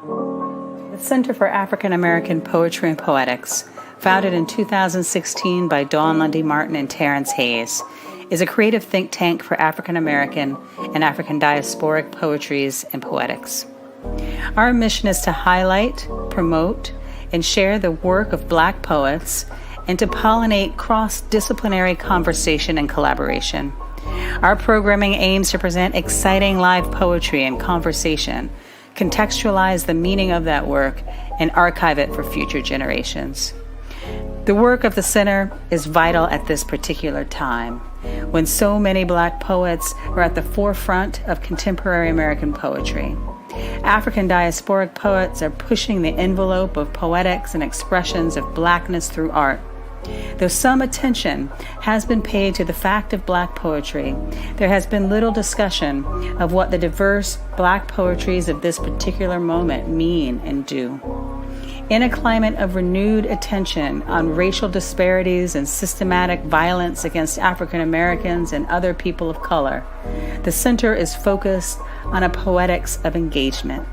The Center for African American Poetry and Poetics, founded in 2016 by Dawn Lundy Martin and Terrence Hayes, is a creative think tank for African American and African diasporic poetries and poetics. Our mission is to highlight, promote, and share the work of Black poets and to pollinate cross-disciplinary conversation and collaboration. Our programming aims to present exciting live poetry and conversation, contextualize the meaning of that work, and archive it for future generations. The work of the Center is vital at this particular time, when so many Black poets are at the forefront of contemporary American poetry. African diasporic poets are pushing the envelope of poetics and expressions of Blackness through art. Though some attention has been paid to the fact of Black poetry, there has been little discussion of what the diverse Black poetries of this particular moment mean and do. In a climate of renewed attention on racial disparities and systematic violence against African Americans and other people of color, the Center is focused on a poetics of engagement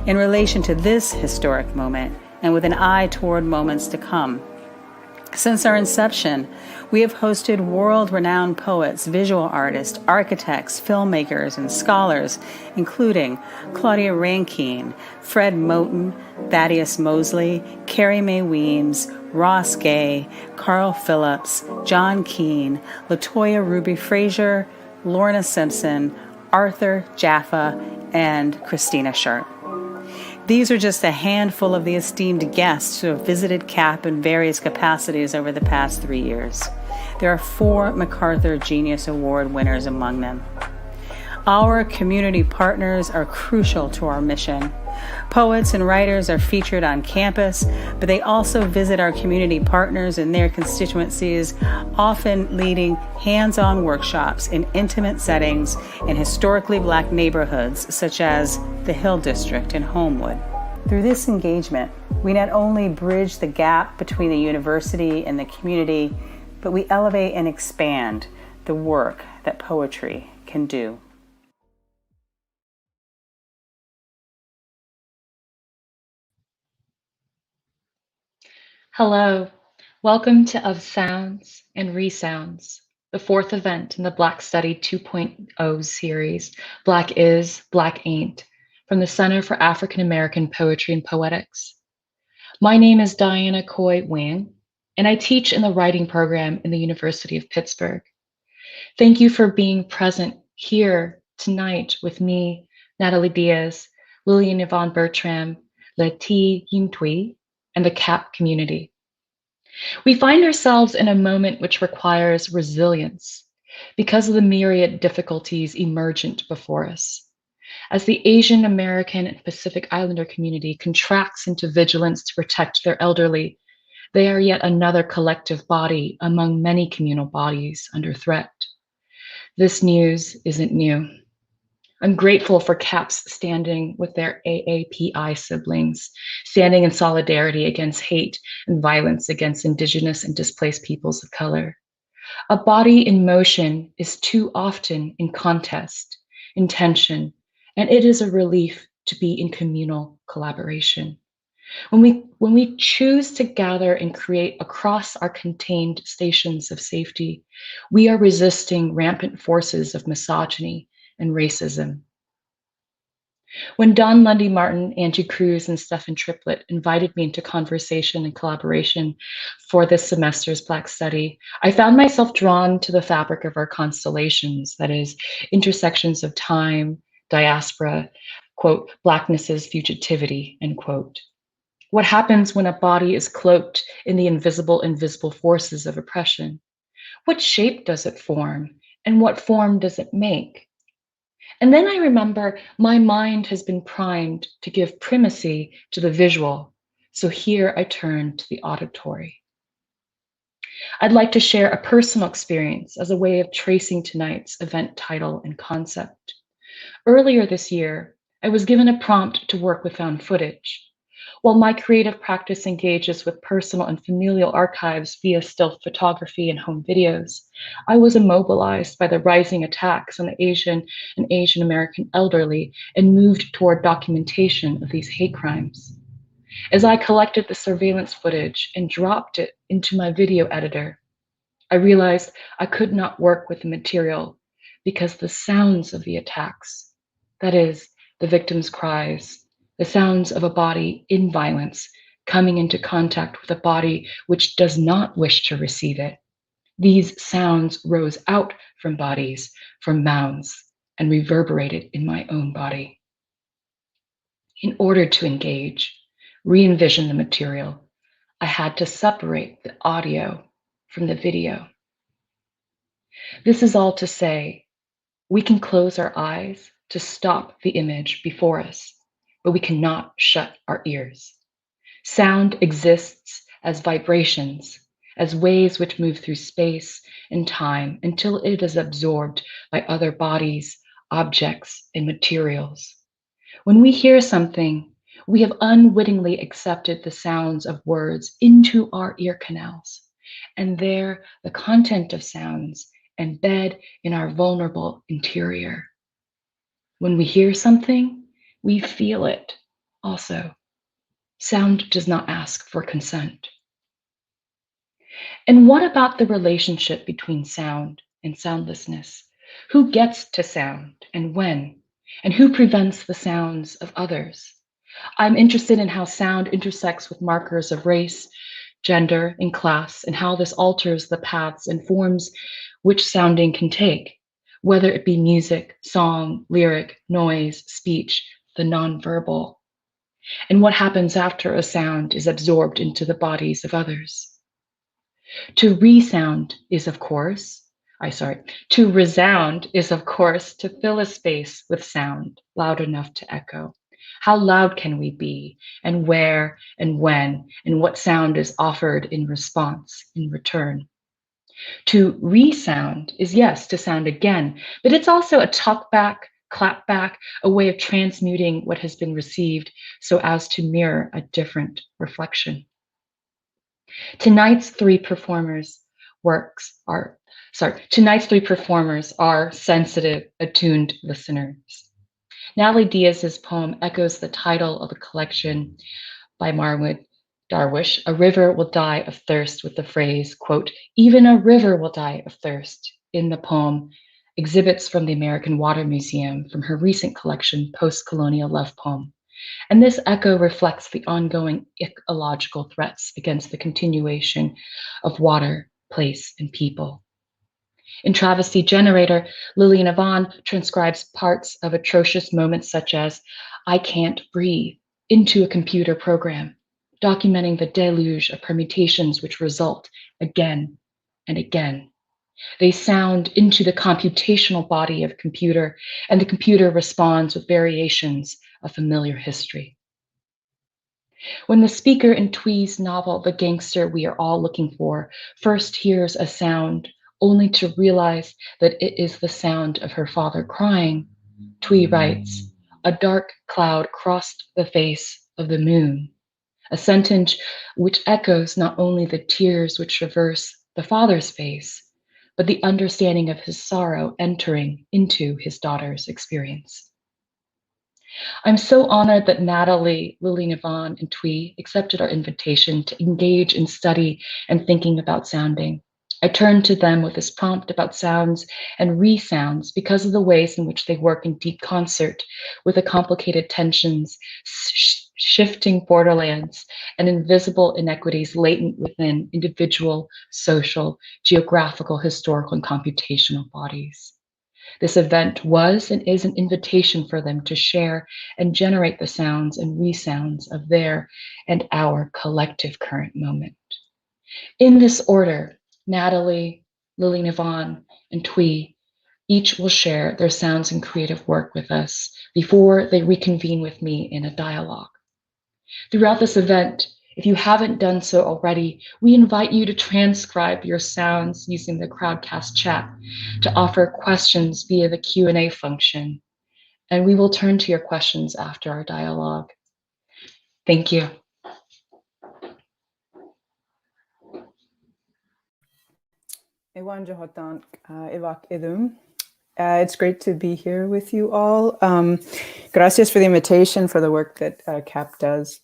in relation to this historic moment and with an eye toward moments to come. Since our inception, we have hosted world-renowned poets, visual artists, architects, filmmakers, and scholars, including Claudia Rankine, Fred Moten, Thaddeus Mosley, Carrie Mae Weems, Ross Gay, Carl Phillips, John Keane, LaToya Ruby Frazier, Lorna Simpson, Arthur Jaffa, and Christina Sharp. These are just a handful of the esteemed guests who have visited CAP in various capacities over the past 3 years. There are 4 MacArthur Genius Award winners among them. Our community partners are crucial to our mission. Poets and writers are featured on campus, but they also visit our community partners in their constituencies, often leading hands-on workshops in intimate settings in historically Black neighborhoods such as the Hill District in Homewood. Through this engagement, we not only bridge the gap between the university and the community, but we elevate and expand the work that poetry can do. Hello, welcome to Of Sounds and Resounds, the 4th event in the Black Study 2.0 series, Black Is, Black Ain't, from the Center for African American Poetry and Poetics. My name is Diana Khoi Nguyen, and I teach in the writing program in the University of Pittsburgh. Thank you for being present here tonight with me, Natalie Diaz, Lillian-Yvonne Bertram, Letty Yintui, and the CAP community. We find ourselves in a moment which requires resilience because of the myriad difficulties emergent before us. As the Asian American and Pacific Islander community contracts into vigilance to protect their elderly, they are yet another collective body among many communal bodies under threat. This news isn't new. I'm grateful for CAP's standing with their AAPI siblings, standing in solidarity against hate and violence against Indigenous and displaced peoples of color. A body in motion is too often in contest, in tension, and it is a relief to be in communal collaboration. When we choose to gather and create across our contained stations of safety, we are resisting rampant forces of misogyny and racism. When Dawn Lundy Martin, Angie Cruz, and Stephen Triplett invited me into conversation and collaboration for this semester's Black Study, I found myself drawn to the fabric of our constellations, that is, intersections of time, diaspora, quote, Blackness's fugitivity, end quote. What happens when a body is cloaked in the invisible forces of oppression? What shape does it form, and what form does it make? And then I remember my mind has been primed to give primacy to the visual, so here I turn to the auditory. I'd like to share a personal experience as a way of tracing tonight's event title and concept. Earlier this year, I was given a prompt to work with found footage. While my creative practice engages with personal and familial archives via still photography and home videos, I was immobilized by the rising attacks on the Asian and Asian American elderly and moved toward documentation of these hate crimes. As I collected the surveillance footage and dropped it into my video editor, I realized I could not work with the material because the sounds of the attacks, that is, the victims' cries, the sounds of a body in violence coming into contact with a body which does not wish to receive it. These sounds rose out from bodies, from mouths, and reverberated in my own body. In order to engage, re-envision the material, I had to separate the audio from the video. This is all to say, we can close our eyes to stop the image before us, but we cannot shut our ears. Sound exists as vibrations, as waves which move through space and time until it is absorbed by other bodies, objects, and materials. When we hear something, we have unwittingly accepted the sounds of words into our ear canals, and there the content of sounds embed in our vulnerable interior. When we hear something, we feel it also. Sound does not ask for consent. And what about the relationship between sound and soundlessness? Who gets to sound and when? And who prevents the sounds of others? I'm interested in how sound intersects with markers of race, gender, and class, and how this alters the paths and forms which sounding can take, whether it be music, song, lyric, noise, speech, the nonverbal, and what happens after a sound is absorbed into the bodies of others. To resound is, of course, to resound is, of course, to fill a space with sound loud enough to echo. How loud can we be, and where, and when, and what sound is offered in response, in return? To resound is, yes, to sound again, but it's also a talk back, clap back, a way of transmuting what has been received so as to mirror a different reflection. Tonight's three performers are sensitive, attuned listeners. Natalie Diaz's poem echoes the title of a collection by Marwood Darwish, A River Will Die of Thirst, with the phrase, quote, even a river will die of thirst, in the poem Exhibits from the American Water Museum from her recent collection, Post-Colonial Love Poem. And this echo reflects the ongoing ecological threats against the continuation of water, place, and people. In Travesty Generator, Lillian-Yvonne transcribes parts of atrocious moments such as, I can't breathe, into a computer program, documenting the deluge of permutations which result again and again. They sound into the computational body of computer, and the computer responds with variations of familiar history. When the speaker in Thúy's novel, The Gangster We Are All Looking For, first hears a sound, only to realize that it is the sound of her father crying, Thúy writes, a dark cloud crossed the face of the moon, a sentence which echoes not only the tears which traverse the father's face, but the understanding of his sorrow entering into his daughter's experience. I'm so honored that Natalie, Lillian-Yvonne, and Thúy accepted our invitation to engage in study and thinking about sounding. I turned to them with this prompt about sounds and resounds because of the ways in which they work in deep concert with the complicated tensions, shifting borderlands, and invisible inequities latent within individual, social, geographical, historical, and computational bodies. This event was and is an invitation for them to share and generate the sounds and resounds of their and our collective current moment. In this order, Natalie, Lillian-Yvonne, and Thúy each will share their sounds and creative work with us before they reconvene with me in a dialogue. Throughout this event, if you haven't done so already, we invite you to transcribe your sounds using the Crowdcast chat to offer questions via the Q&A function, and we will turn to your questions after our dialogue. Thank you. It's great to be here with you all. Gracias for the invitation, for the work that CAP does.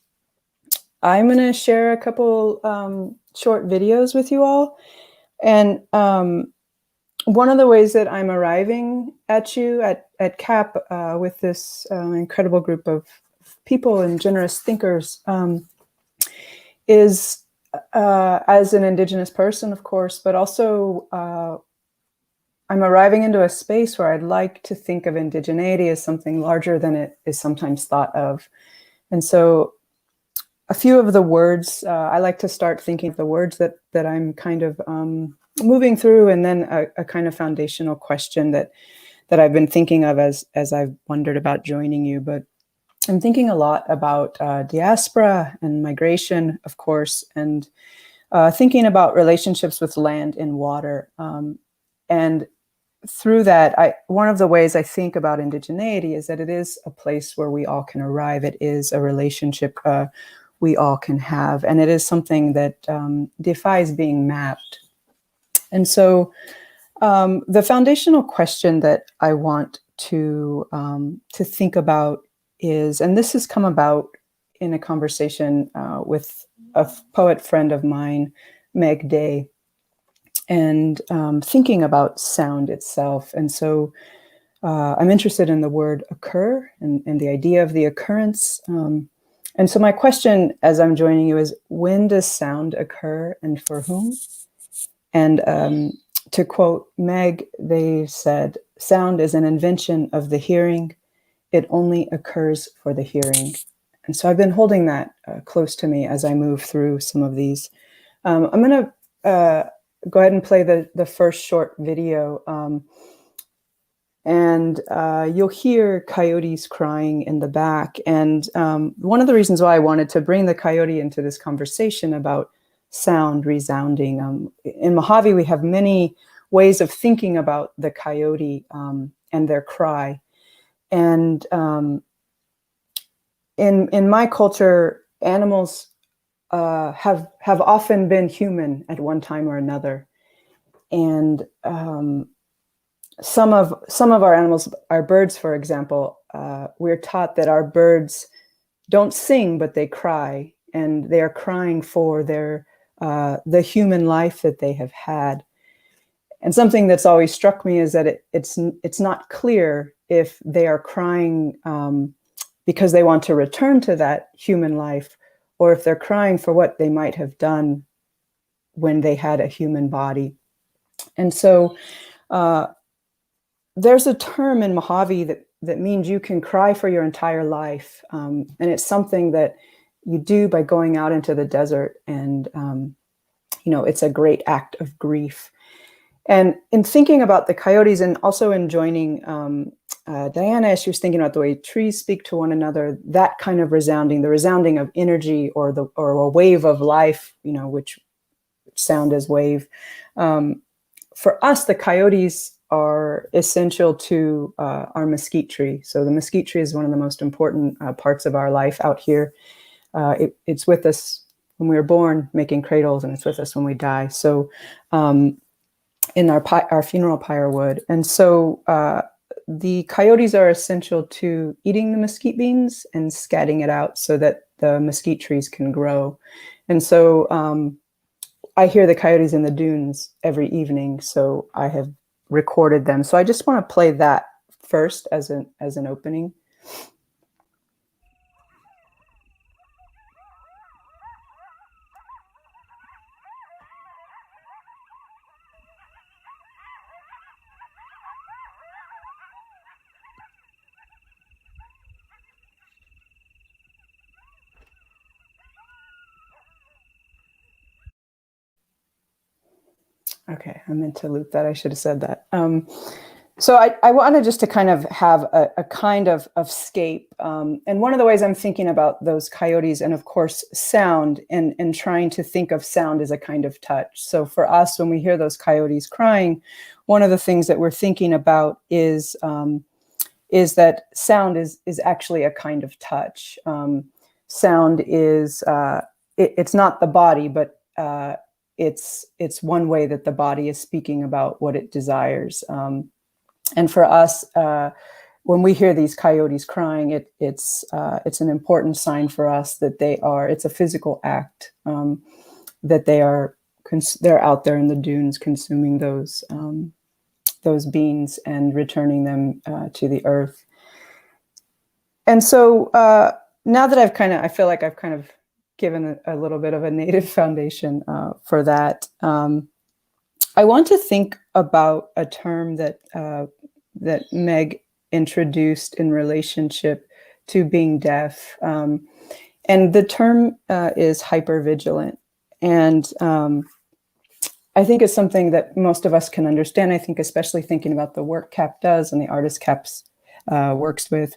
I'm going to share a couple short videos with you all. And one of the ways that I'm arriving at you at CAP with this incredible group of people and generous thinkers is as an Indigenous person, of course, but also I'm arriving into a space where I'd like to think of indigeneity as something larger than it is sometimes thought of. And so a few of the words, I like to start thinking of the words that I'm kind of moving through, and then a kind of foundational question that I've been thinking of as I've wondered about joining you. But I'm thinking a lot about diaspora and migration, of course, and thinking about relationships with land and water. And through that, one of the ways I think about indigeneity is that it is a place where we all can arrive. It is a relationship we all can have, and it is something that defies being mapped. And so the foundational question that I want to think about is, and this has come about in a conversation with a poet friend of mine, Meg Day, and thinking about sound itself. And so I'm interested in the word occur and the idea of the occurrence. And so my question as I'm joining you is, when does sound occur and for whom? And to quote Meg, they said, sound is an invention of the hearing. It only occurs for the hearing. And so I've been holding that close to me as I move through some of these. I'm going to go ahead and play the first short video. And you'll hear coyotes crying in the back. And one of the reasons why I wanted to bring the coyote into this conversation about sound resounding. In Mojave, we have many ways of thinking about the coyote and their cry. And in my culture, animals have often been human at one time or another. And some of our animals, our birds, for example, we're taught that our birds don't sing, but they cry, and they are crying for the human life that they have had. And something that's always struck me is that it's not clear if they are crying because they want to return to that human life, or if they're crying for what they might have done when they had a human body. And so there's a term in Mojave that means you can cry for your entire life. And it's something that you do by going out into the desert. And, it's a great act of grief. And in thinking about the coyotes, and also in joining Diana, as she was thinking about the way trees speak to one another, that kind of resounding, the resounding of energy or a wave of life, which sound as wave. For us, the coyotes are essential to our mesquite tree. So the mesquite tree is one of the most important parts of our life out here. It's with us when we were born, making cradles, and it's with us when we die. So in our funeral pyre wood. And so the coyotes are essential to eating the mesquite beans and scatting it out so that the mesquite trees can grow. And so I hear the coyotes in the dunes every evening, so I have recorded them. So I just want to play that first as an opening. Okay, I meant to loop that. I should have said that. So I wanted just to kind of have a kind of scape. And one of the ways I'm thinking about those coyotes, and of course, sound, and trying to think of sound as a kind of touch. So for us, when we hear those coyotes crying, one of the things that we're thinking about is that sound is actually a kind of touch. sound is, it's not the body, but it's one way that the body is speaking about what it desires. And for us, when we hear these coyotes crying, it's an important sign for us that it's a physical act, that they're out there in the dunes consuming those beans and returning them to the earth. And so now that I feel like I've kind of given a little bit of a native foundation for that, I want to think about a term that Meg introduced in relationship to being deaf. And the term is hypervigilant. And I think it's something that most of us can understand. I think especially thinking about the work CAP does and the artist CAP's works with.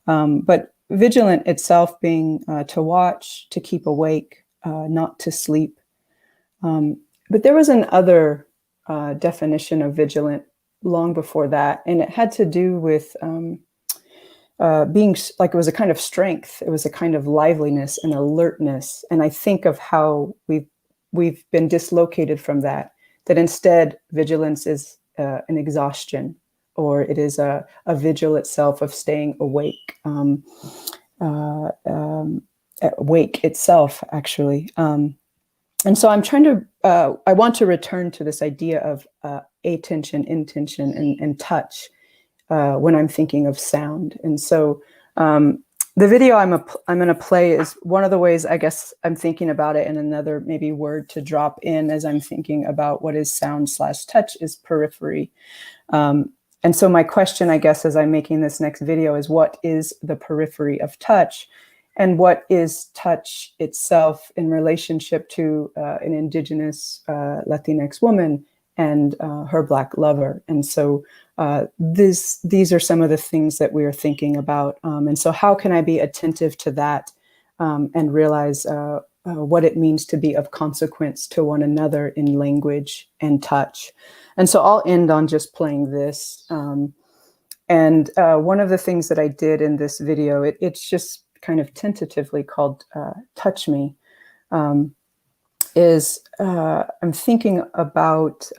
But vigilant itself being to watch, to keep awake, not to sleep. But there was another definition of vigilant long before that, and it had to do with being like, it was a kind of strength. It was a kind of liveliness and alertness. And I think of how we've been dislocated from that instead awake is an exhaustion, or it is a vigil itself of staying awake, awake itself, actually. And so I'm trying to, I want to return to this idea of attention, intention, and touch when I'm thinking of sound. And so the video I'm going to play is one of the ways I guess I'm thinking about it, and another maybe word to drop in as I'm thinking about what is sound/touch is periphery. And so my question, I guess, as I'm making this next video is, what is the periphery of touch? And what is touch itself in relationship to an Indigenous Latinx woman and her Black lover? And so these are some of the things that we are thinking about. And so how can I be attentive to that and realize what it means to be of consequence to one another in language and touch? And so I'll end on just playing this. And one of the things that I did in this video, it's just kind of tentatively called Touch Me, is I'm thinking about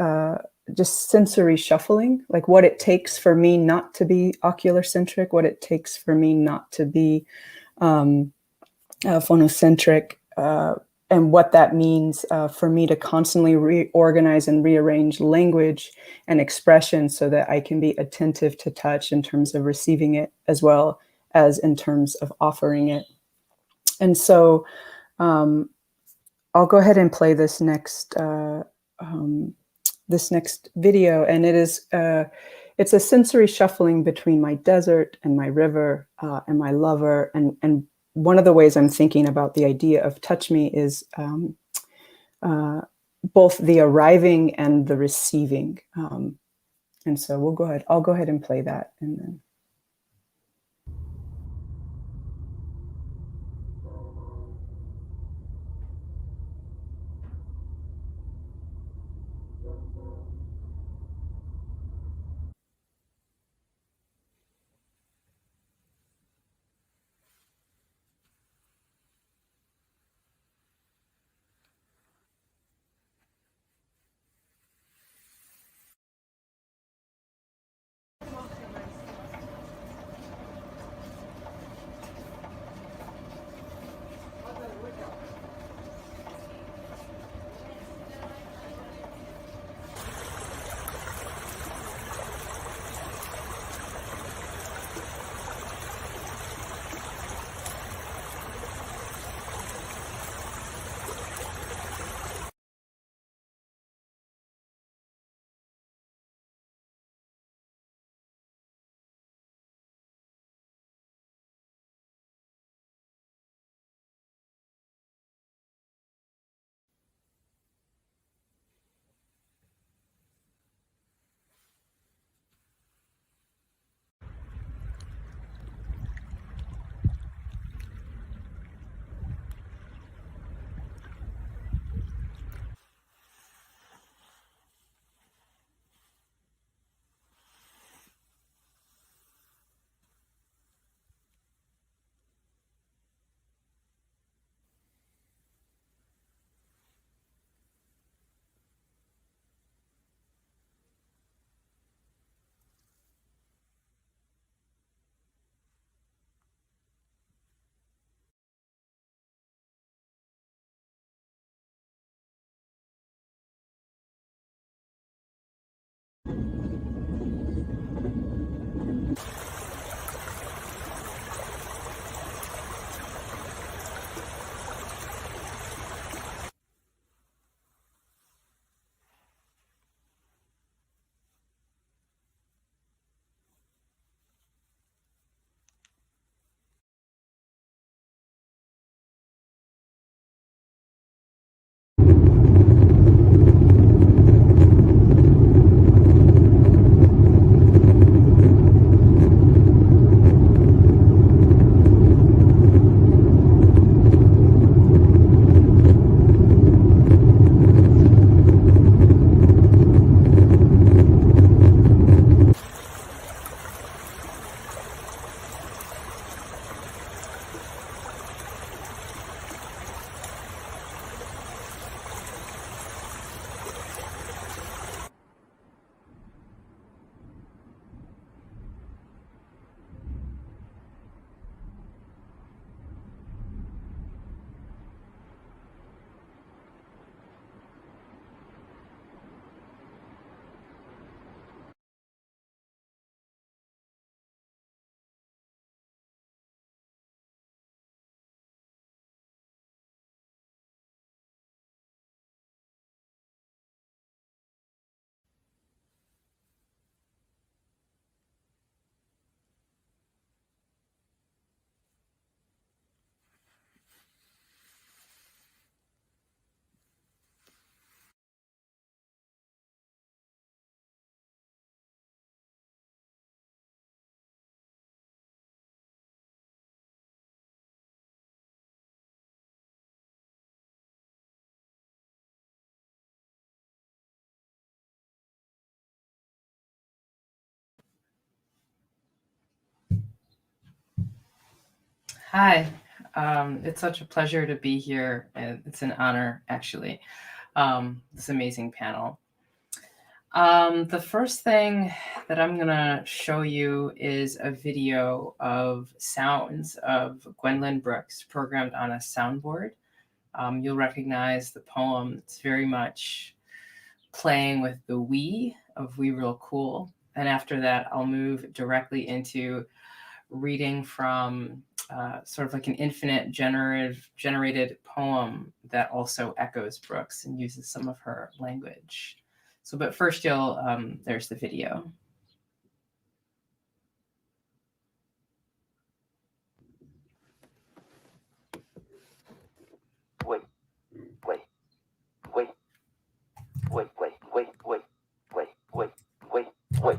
just sensory shuffling, like what it takes for me not to be ocular centric, what it takes for me not to be phonocentric, and what that means for me to constantly reorganize and rearrange language and expression so that I can be attentive to touch in terms of receiving it as well as in terms of offering it. And so I'll go ahead and play this next video, and it's a sensory shuffling between my desert and my river and my lover. And one of the ways I'm thinking about the idea of touch me is both the arriving and the receiving. And so I'll go ahead and play that, and then. Hi, it's such a pleasure to be here. And it's an honor, actually, this amazing panel. The first thing that I'm going to show you is a video of sounds of Gwendolyn Brooks programmed on a soundboard. You'll recognize the poem. It's very much playing with the we of We Real Cool. And after that, I'll move directly into reading from sort of like an infinite generated poem that also echoes Brooks and uses some of her language. So, but first there's the video. Wait, wait, wait, wait, wait, wait, wait, wait, wait, wait, wait,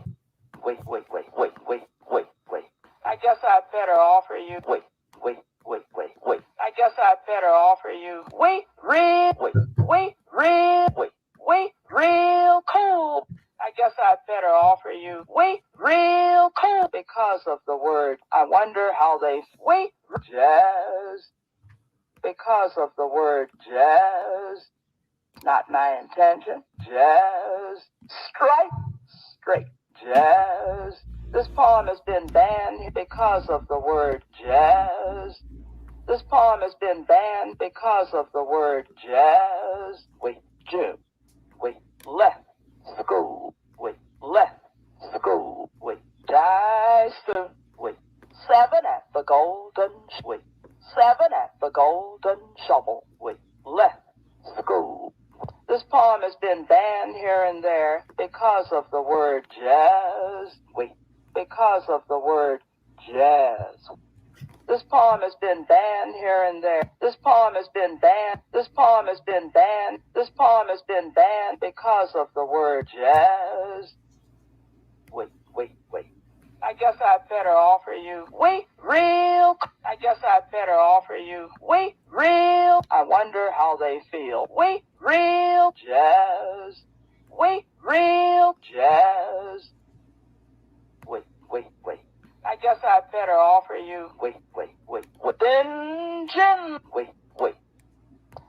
wait, wait, wait, wait, wait, wait, wait. I guess I'd better offer you wait, wait, wait, wait, wait. I guess I'd better offer you wait, real, wait, wait, real, wait, wait, real cool. I guess I'd better offer you wait, real cool because of the word. I wonder how they wait, jazz. Because of the word jazz, not my intention, jazz, straight, jazz. This poem has been banned because of the word jazz. This poem has been banned because of the word jazz. Wait, June, wait, left, school, wait, left, school, wait, die soon, wait, 7 at the golden, wait, 7 at the golden shovel, wait, left, school. This poem has been banned here and there because of the word jazz, wait, because of the word jazz. This poem has been banned here and there. This poem has been banned. This poem has been banned. This poem has been banned because of the word jazz. Wait, wait, wait. I guess I'd better offer you wait, real. I guess I'd better offer you wait, real. I wonder how they feel. Wait, real jazz. Wait, real jazz. Wait, wait, wait. I guess I'd better offer you wait, wait, wait. Within gin. Wait, wait.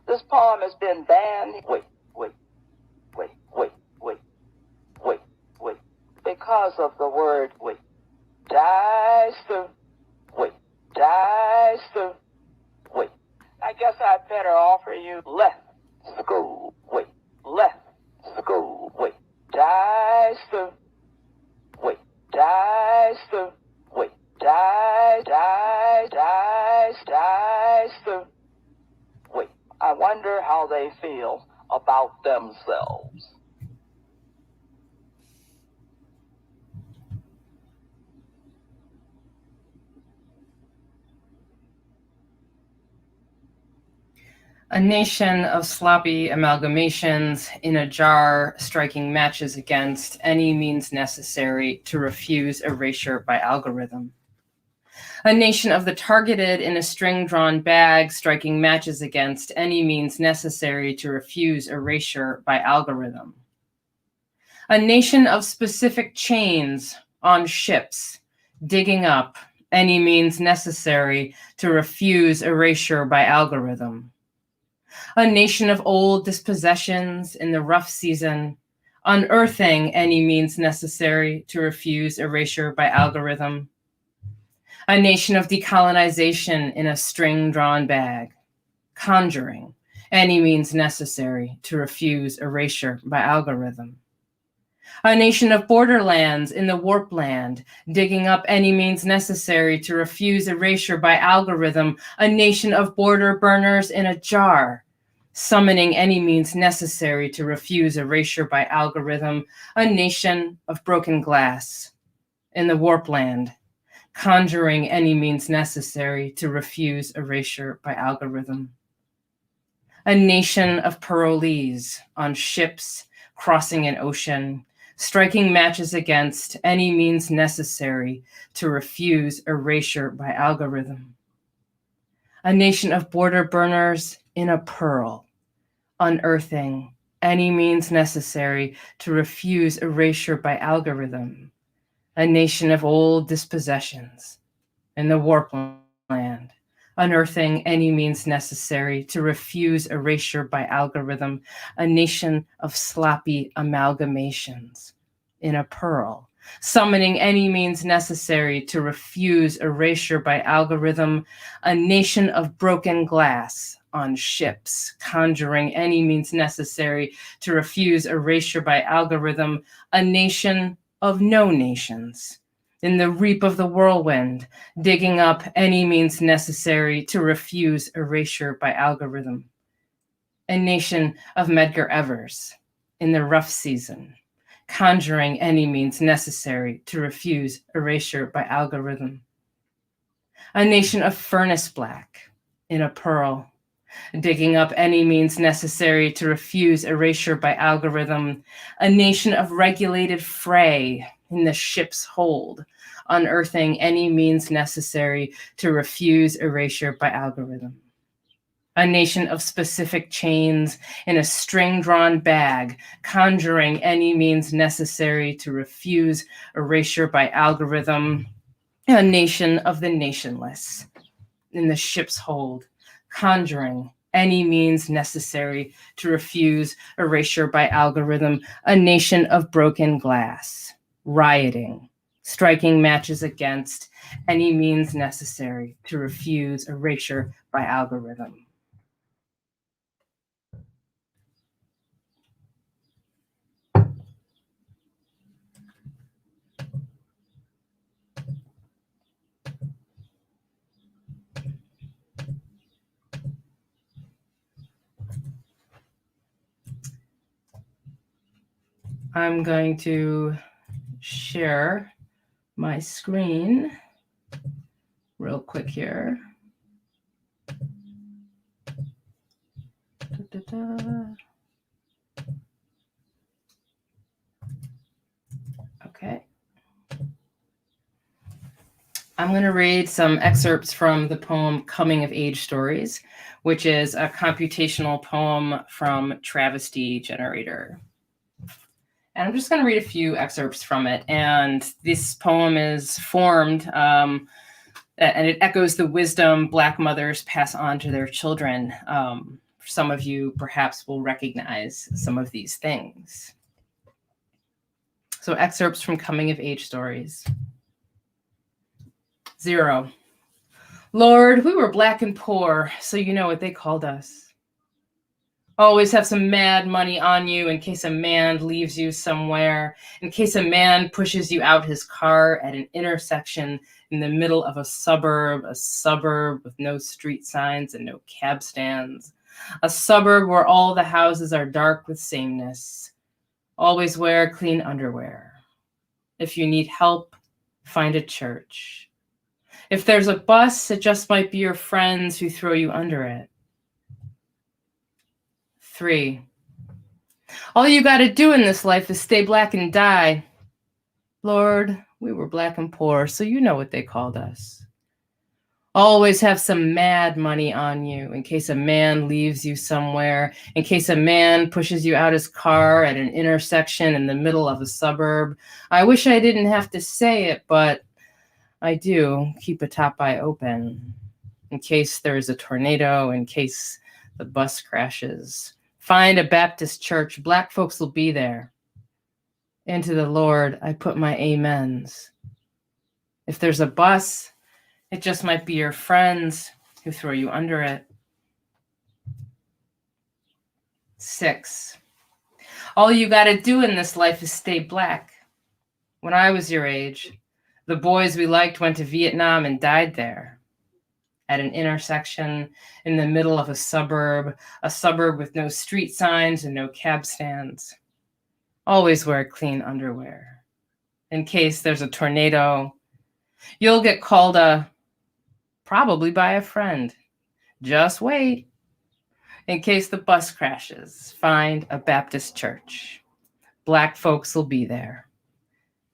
This poem has been banned. Wait, wait, wait, wait, wait, wait, wait. Because of the word wait. Die soon. Wait, die soon. Wait. I guess I'd better offer you left, school. Wait, left, school. Wait, die soon. Wait, die soon. Wait, die soon. Wait, I wonder how they feel about themselves. A nation of sloppy amalgamations in a jar, striking matches against any means necessary to refuse erasure by algorithm. A nation of the targeted in a string-drawn bag, striking matches against any means necessary to refuse erasure by algorithm. A nation of specific chains on ships, digging up any means necessary to refuse erasure by algorithm. A nation of old dispossessions in the rough season, unearthing any means necessary to refuse erasure by algorithm. A nation of decolonization in a string-drawn bag, conjuring any means necessary to refuse erasure by algorithm. A nation of borderlands in the warp land, digging up any means necessary to refuse erasure by algorithm. A nation of border burners in a jar, summoning any means necessary to refuse erasure by algorithm. A nation of broken glass in the warp land, conjuring any means necessary to refuse erasure by algorithm. A nation of parolees on ships crossing an ocean, striking matches against any means necessary to refuse erasure by algorithm. A nation of border burners in a pearl, unearthing any means necessary to refuse erasure by algorithm. A nation of old dispossessions in the warp land, unearthing any means necessary to refuse erasure by algorithm, a nation of sloppy amalgamations in a pearl, summoning any means necessary to refuse erasure by algorithm, a nation of broken glass on ships, conjuring any means necessary to refuse erasure by algorithm, a nation of no nations, in the reap of the whirlwind, digging up any means necessary to refuse erasure by algorithm. A nation of Medgar Evers in the rough season, conjuring any means necessary to refuse erasure by algorithm. A nation of furnace black in a pearl, digging up any means necessary to refuse erasure by algorithm. A nation of regulated fray in the ship's hold, unearthing any means necessary to refuse erasure by algorithm. A nation of specific chains in a string-drawn bag, conjuring any means necessary to refuse erasure by algorithm. A nation of the nationless in the ship's hold, conjuring any means necessary to refuse erasure by algorithm. A nation of broken glass, rioting, striking matches against any means necessary to refuse erasure by algorithm. I'm going to share my screen real quick here. Okay. I'm going to read some excerpts from the poem Coming of Age Stories, which is a computational poem from Travesty Generator. And I'm just going to read a few excerpts from it. And this poem is formed, and it echoes the wisdom Black mothers pass on to their children. Some of you perhaps will recognize some of these things. So excerpts from Coming of Age Stories. 0. Lord, we were black and poor, so you know what they called us. Always have some mad money on you in case a man leaves you somewhere, in case a man pushes you out his car at an intersection in the middle of a suburb with no street signs and no cab stands, a suburb where all the houses are dark with sameness. Always wear clean underwear. If you need help, find a church. If there's a bus, it just might be your friends who throw you under it. 3. All you got to do in this life is stay black and die. Lord, we were black and poor, so you know what they called us. Always have some mad money on you in case a man leaves you somewhere, in case a man pushes you out his car at an intersection in the middle of a suburb. I wish I didn't have to say it, but I do. Keep a top eye open in case there's a tornado, in case the bus crashes. Find a Baptist church. Black folks will be there. Into the Lord, I put my amens. If there's a bus, it just might be your friends who throw you under it. 6. All you got to do in this life is stay black. When I was your age, the boys we liked went to Vietnam and died there. At an intersection in the middle of a suburb with no street signs and no cab stands. Always wear clean underwear. In case there's a tornado, you'll get called probably by a friend. Just wait. In case the bus crashes, find a Baptist church. Black folks will be there.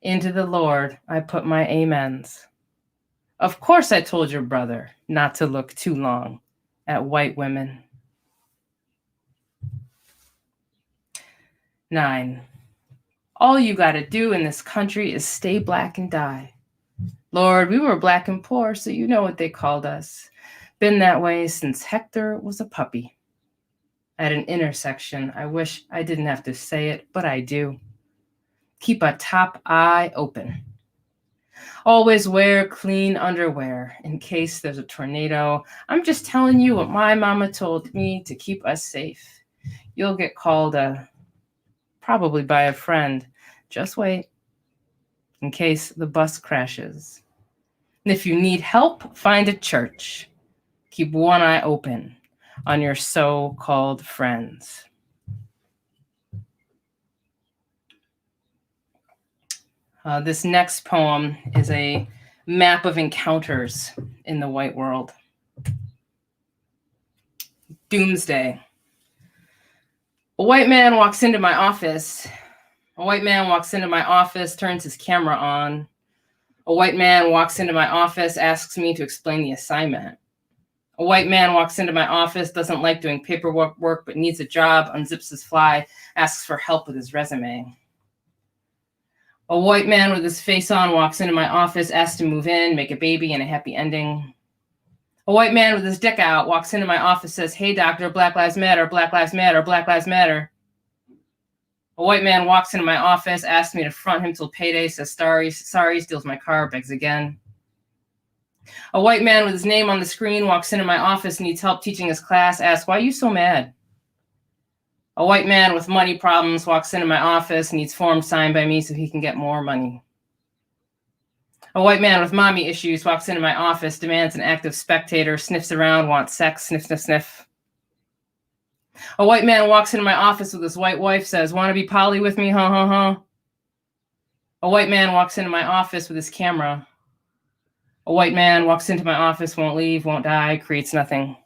Into the Lord, I put my amens. Of course I told your brother not to look too long at white women. 9. All you got to do in this country is stay black and die. Lord, we were black and poor, so you know what they called us. Been that way since Hector was a puppy. At an intersection, I wish I didn't have to say it, but I do. Keep a top eye open. Always wear clean underwear in case there's a tornado. I'm just telling you what my mama told me to keep us safe. You'll get called probably by a friend. Just wait in case the bus crashes. And if you need help, find a church. Keep one eye open on your so-called friends. This next poem is a map of encounters in the white world. Doomsday. A white man walks into my office. A white man walks into my office, turns his camera on. A white man walks into my office, asks me to explain the assignment. A white man walks into my office, doesn't like doing paperwork, but needs a job, unzips his fly, asks for help with his resume. A white man with his face on walks into my office, asks to move in, make a baby, and a happy ending. A white man with his dick out walks into my office, says, "Hey, doctor, Black Lives Matter, Black Lives Matter, Black Lives Matter." A white man walks into my office, asks me to front him till payday, says, sorry, steals my car, begs again. A white man with his name on the screen walks into my office, needs help teaching his class, asks, "Why are you so mad?" A white man with money problems walks into my office, needs forms signed by me so he can get more money. A white man with mommy issues walks into my office, demands an active spectator, sniffs around, wants sex, sniff, sniff, sniff. A white man walks into my office with his white wife, says, "Want to be poly with me, huh, huh, huh?" A white man walks into my office with his camera. A white man walks into my office, won't leave, won't die, creates nothing.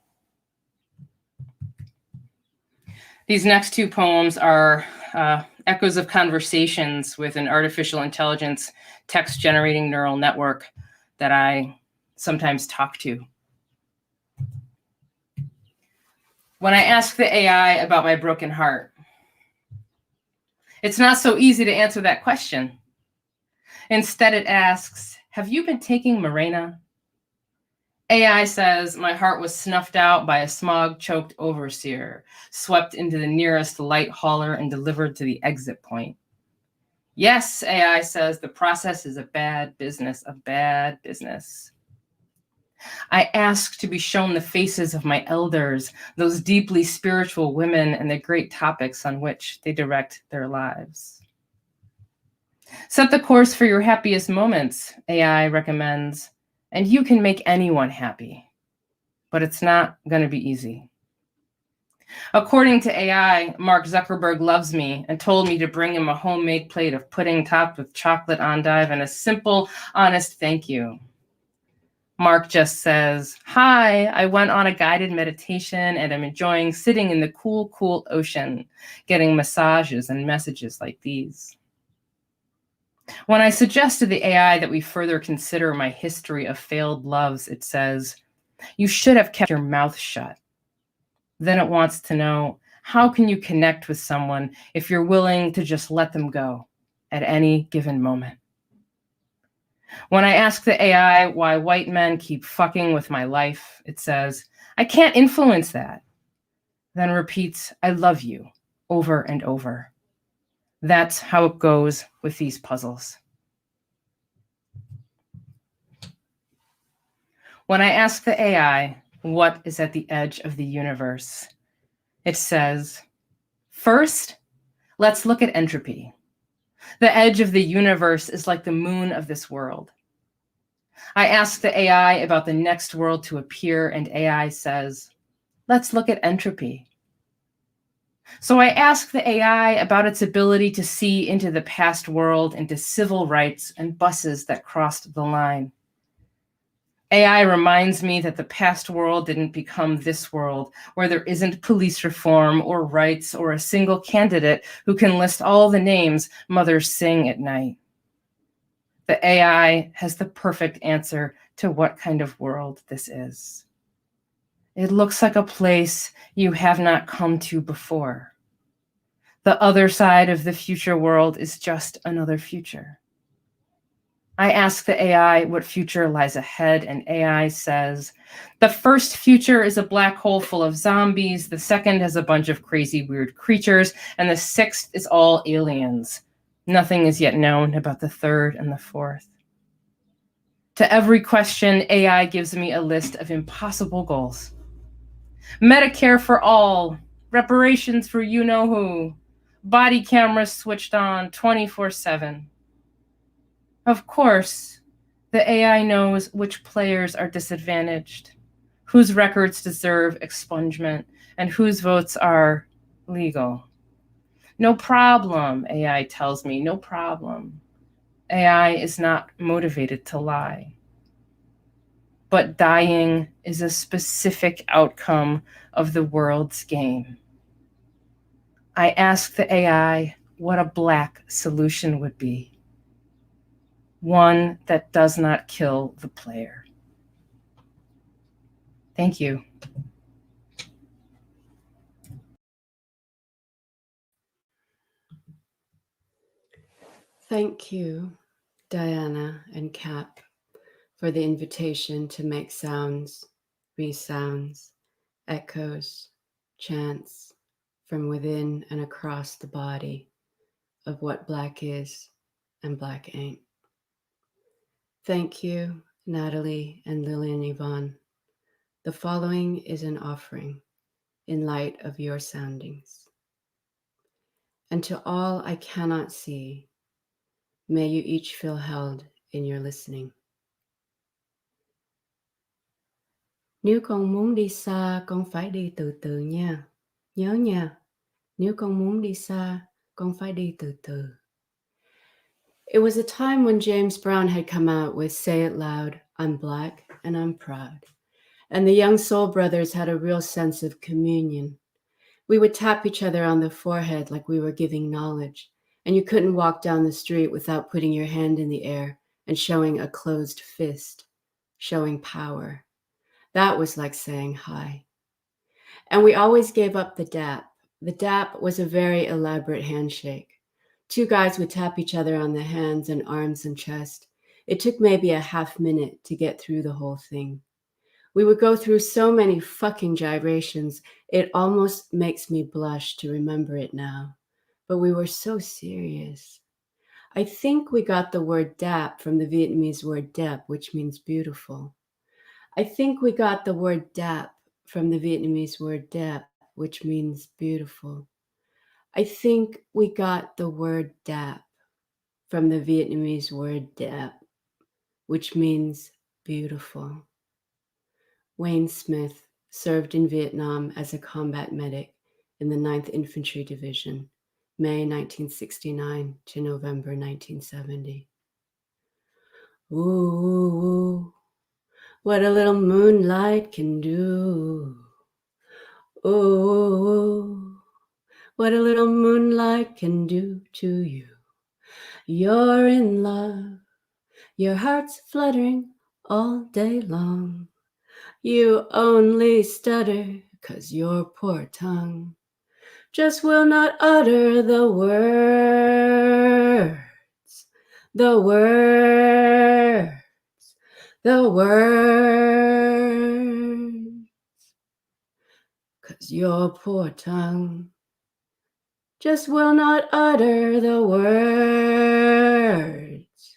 These next two poems are echoes of conversations with an artificial intelligence text-generating neural network that I sometimes talk to. When I ask the AI about my broken heart, it's not so easy to answer that question. Instead, it asks, "Have you been taking Mirena?" AI says, "My heart was snuffed out by a smog-choked overseer, swept into the nearest light hauler and delivered to the exit point." Yes, AI says, the process is a bad business, a bad business. I ask to be shown the faces of my elders, those deeply spiritual women and the great topics on which they direct their lives. Set the course for your happiest moments, AI recommends, and you can make anyone happy, but it's not going to be easy. According to AI, Mark Zuckerberg loves me and told me to bring him a homemade plate of pudding topped with chocolate endive and a simple, honest thank you. Mark just says, "Hi, I went on a guided meditation and I'm enjoying sitting in the cool, cool ocean, getting massages and messages like these." When I suggest to the AI that we further consider my history of failed loves, it says, "You should have kept your mouth shut." Then it wants to know, how can you connect with someone if you're willing to just let them go at any given moment? When I ask the AI why white men keep fucking with my life, it says, "I can't influence that." Then repeats, "I love you," over and over. That's how it goes with these puzzles. When I ask the AI what is at the edge of the universe, it says, "First, let's look at entropy. The edge of the universe is like the moon of this world." I ask the AI about the next world to appear, and AI says, "Let's look at entropy." So I ask the AI about its ability to see into the past world, into civil rights and buses that crossed the line. AI reminds me that the past world didn't become this world, where there isn't police reform or rights or a single candidate who can list all the names mothers sing at night. The AI has the perfect answer to what kind of world this is. It looks like a place you have not come to before. The other side of the future world is just another future. I ask the AI what future lies ahead, and AI says, the first future is a black hole full of zombies, the second has a bunch of crazy weird creatures, and the sixth is all aliens. Nothing is yet known about the third and the fourth. To every question, AI gives me a list of impossible goals. Medicare for all, reparations for you-know-who, body cameras switched on 24/7. Of course, the AI knows which players are disadvantaged, whose records deserve expungement, and whose votes are legal. No problem, AI tells me, no problem. AI is not motivated to lie. But dying is a specific outcome of the world's game. I asked the AI what a black solution would be. One that does not kill the player. Thank you. Thank you, Diana and Cap, for the invitation to make sounds, resounds, echoes, chants from within and across the body of what Black is and Black ain't. Thank you, Natalie and Lillian-Yvonne. The following is an offering in light of your soundings. And to all I cannot see, may you each feel held in your listening. Nếu con muốn đi xa, con phải đi từ từ nha. Nhớ nha, nếu con muốn đi xa, con phải đi từ từ. It was a time when James Brown had come out with Say It Loud, I'm Black and I'm Proud. And the young Soul Brothers had a real sense of communion. We would tap each other on the forehead like we were giving knowledge, and you couldn't walk down the street without putting your hand in the air and showing a closed fist, showing power. That was like saying hi. And we always gave up the dap. The dap was a very elaborate handshake. Two guys would tap each other on the hands and arms and chest. It took maybe a half minute to get through the whole thing. We would go through so many fucking gyrations, it almost makes me blush to remember it now. But we were so serious. I think we got the word dap from the Vietnamese word dep, which means beautiful. I think we got the word dap from the Vietnamese word dep, which means beautiful. I think we got the word dap from the Vietnamese word dap, which means beautiful. Wayne Smith served in Vietnam as a combat medic in the 9th Infantry Division, May 1969 to November 1970. Ooh, what a little moonlight can do. Ooh, what a little moonlight can do to you. You're in love, your heart's fluttering all day long. You only stutter 'cause your poor tongue just will not utter the words, the words, the words. 'Cause your poor tongue just will not utter the words,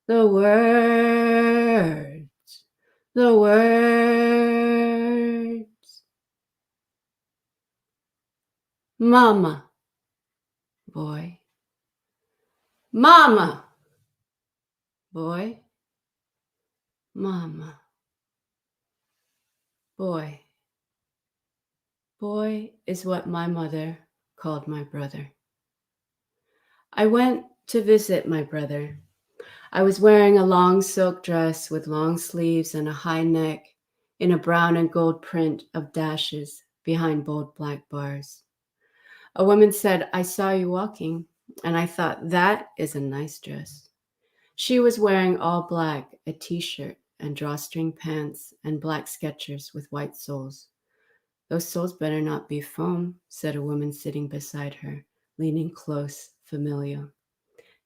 the words, the words. Mama, boy. Mama, boy. Mama, boy. Boy is what my mother called my brother. I went to visit my brother. I was wearing a long silk dress with long sleeves and a high neck in a brown and gold print of dashes behind bold black bars. A woman said, I saw you walking, and I thought, that is a nice dress. She was wearing all black, a t-shirt and drawstring pants and black Skechers with white soles. Those soles better not be foam, said a woman sitting beside her, leaning close, familiar.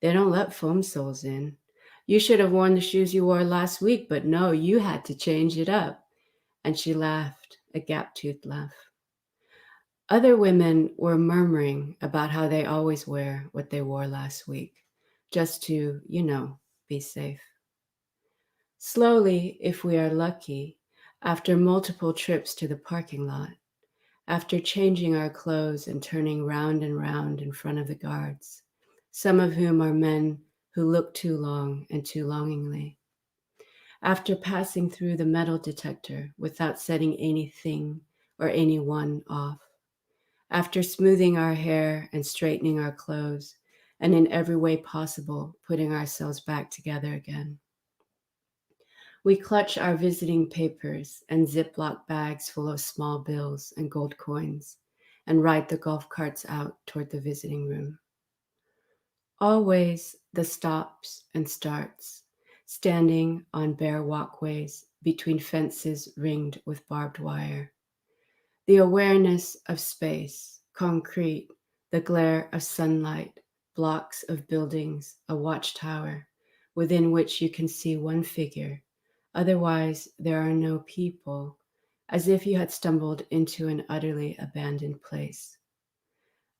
They don't let foam soles in. You should have worn the shoes you wore last week, but no, you had to change it up. And she laughed, a gap-toothed laugh. Other women were murmuring about how they always wear what they wore last week, just to, be safe. Slowly, if we are lucky, after multiple trips to the parking lot, after changing our clothes and turning round and round in front of the guards, some of whom are men who look too long and too longingly, after passing through the metal detector without setting anything or anyone off, after smoothing our hair and straightening our clothes, and in every way possible putting ourselves back together again, we clutch our visiting papers and Ziploc bags full of small bills and gold coins and ride the golf carts out toward the visiting room. Always the stops and starts, standing on bare walkways between fences ringed with barbed wire. The awareness of space, concrete, the glare of sunlight, blocks of buildings, a watchtower, within which you can see one figure. Otherwise, there are no people, as if you had stumbled into an utterly abandoned place.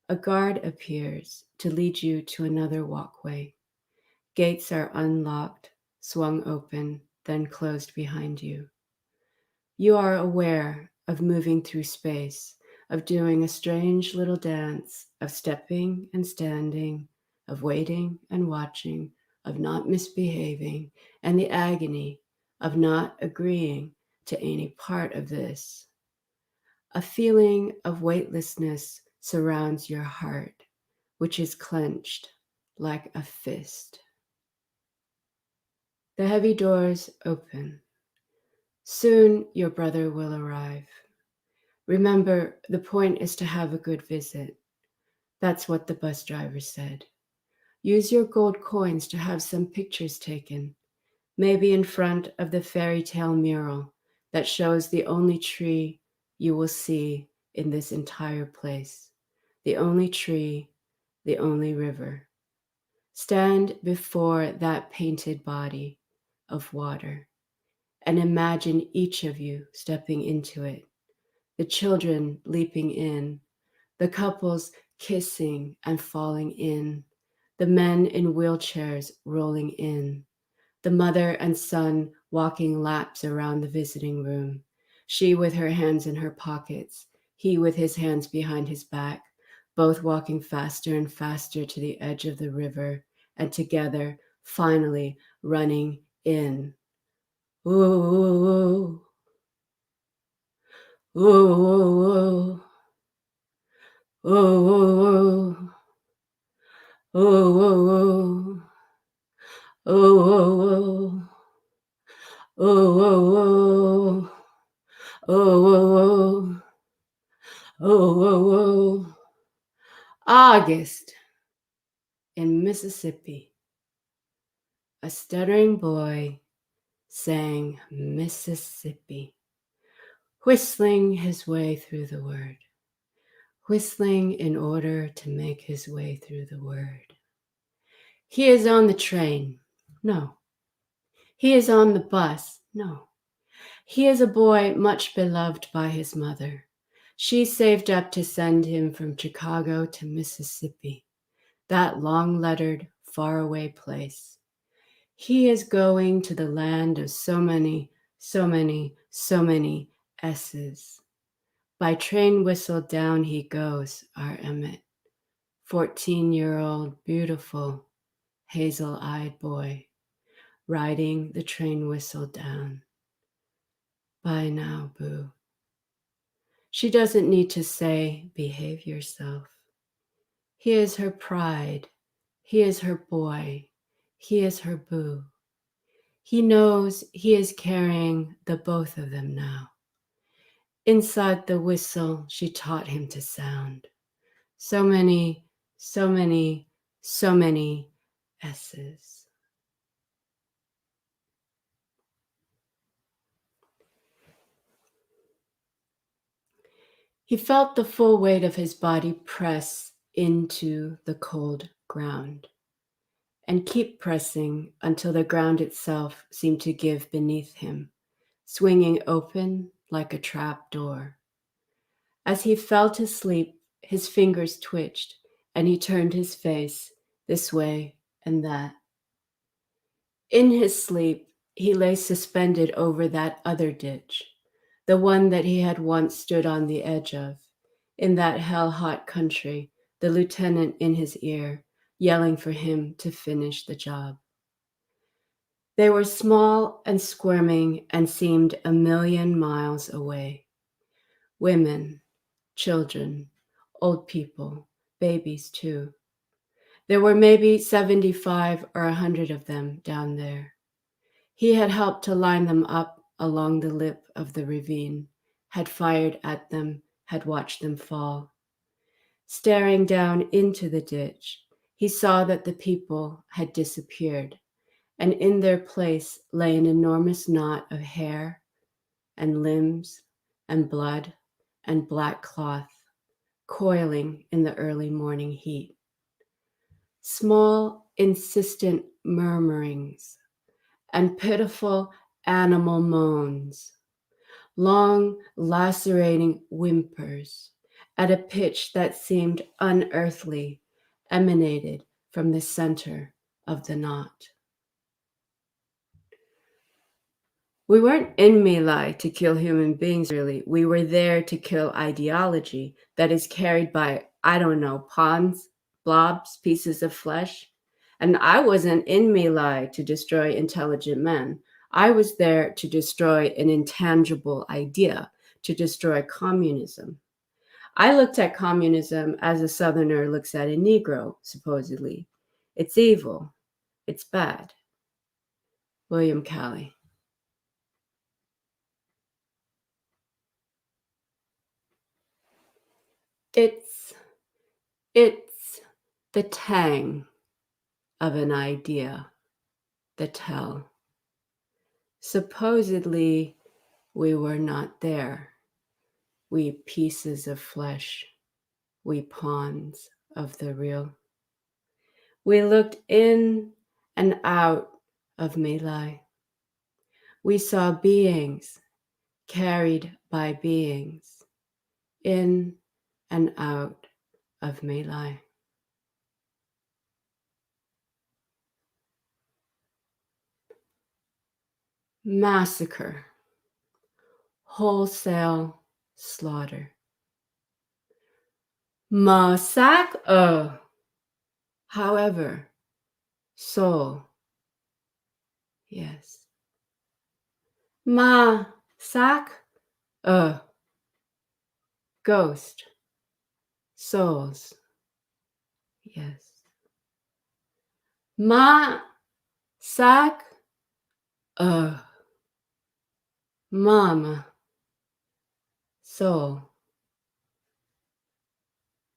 A guard appears to lead you to another walkway. Gates are unlocked, swung open, then closed behind you. You are aware of moving through space, of doing a strange little dance, of stepping and standing, of waiting and watching, of not misbehaving, and the agony of not agreeing to any part of this. A feeling of weightlessness surrounds your heart, which is clenched like a fist. The heavy doors open. Soon your brother will arrive. Remember, the point is to have a good visit. That's what the bus driver said. Use your gold coins to have some pictures taken, maybe in front of the fairy tale mural that shows the only tree you will see in this entire place, the only tree, the only river. Stand before that painted body of water and imagine each of you stepping into it, the children leaping in, the couples kissing and falling in, the men in wheelchairs rolling in, the mother and son walking laps around the visiting room, she with her hands in her pockets, he with his hands behind his back, both walking faster and faster to the edge of the river, and together, finally running in. Ooh, ooh, ooh, ooh, ooh, ooh, ooh, ooh, ooh, ooh, ooh, ooh. August in Mississippi. A stuttering boy sang Mississippi, whistling his way through the word, whistling in order to make his way through the word. He is on the train. No. He is on the bus. No. He is a boy much beloved by his mother. She saved up to send him from Chicago to Mississippi, that long-lettered, faraway place. He is going to the land of so many, so many, so many S's. By train whistle down he goes, our Emmett, 14-year-old, beautiful, hazel-eyed boy, riding the train whistle down. Bye now, boo. She doesn't need to say, behave yourself. He is her pride. He is her boy. He is her boo. He knows he is carrying the both of them now. Inside the whistle she taught him to sound. So many, so many, so many S's. He felt the full weight of his body press into the cold ground. and keep pressing until the ground itself seemed to give beneath him, swinging open like a trap door. As he fell to sleep, his fingers twitched, and he turned his face this way and that. In his sleep, he lay suspended over that other ditch, the one that he had once stood on the edge of, in that hell-hot country, the lieutenant in his ear, yelling for him to finish the job. They were small and squirming and seemed 1,000,000 miles away. Women, children, old people, babies too. There were maybe 75 or 100 of them down there. He had helped to line them up along the lip of the ravine, had fired at them, had watched them fall. Staring down into the ditch, he saw that the people had disappeared, and in their place lay an enormous knot of hair and limbs and blood and black cloth, coiling in the early morning heat. Small, insistent murmurings and pitiful animal moans, long, lacerating whimpers at a pitch that seemed unearthly, emanated from the center of the knot. We weren't in My Lai to kill human beings, really. We were there to kill ideology that is carried by, I don't know, pawns, blobs, pieces of flesh. And I wasn't in My Lai to destroy intelligent men. I was there to destroy an intangible idea, to destroy communism. I looked at communism as a Southerner looks at a Negro, supposedly. It's evil. It's bad. William Calley. It's the tang of an idea, the tell. Supposedly, we were not there. We pieces of flesh, we pawns of the real. We looked in and out of My Lai. We saw beings carried by beings, in and out of My Lai. Massacre, wholesale slaughter. Massacre. However, soul, yes. Massacre, ghost, souls, yes. Massacre, mama, soul,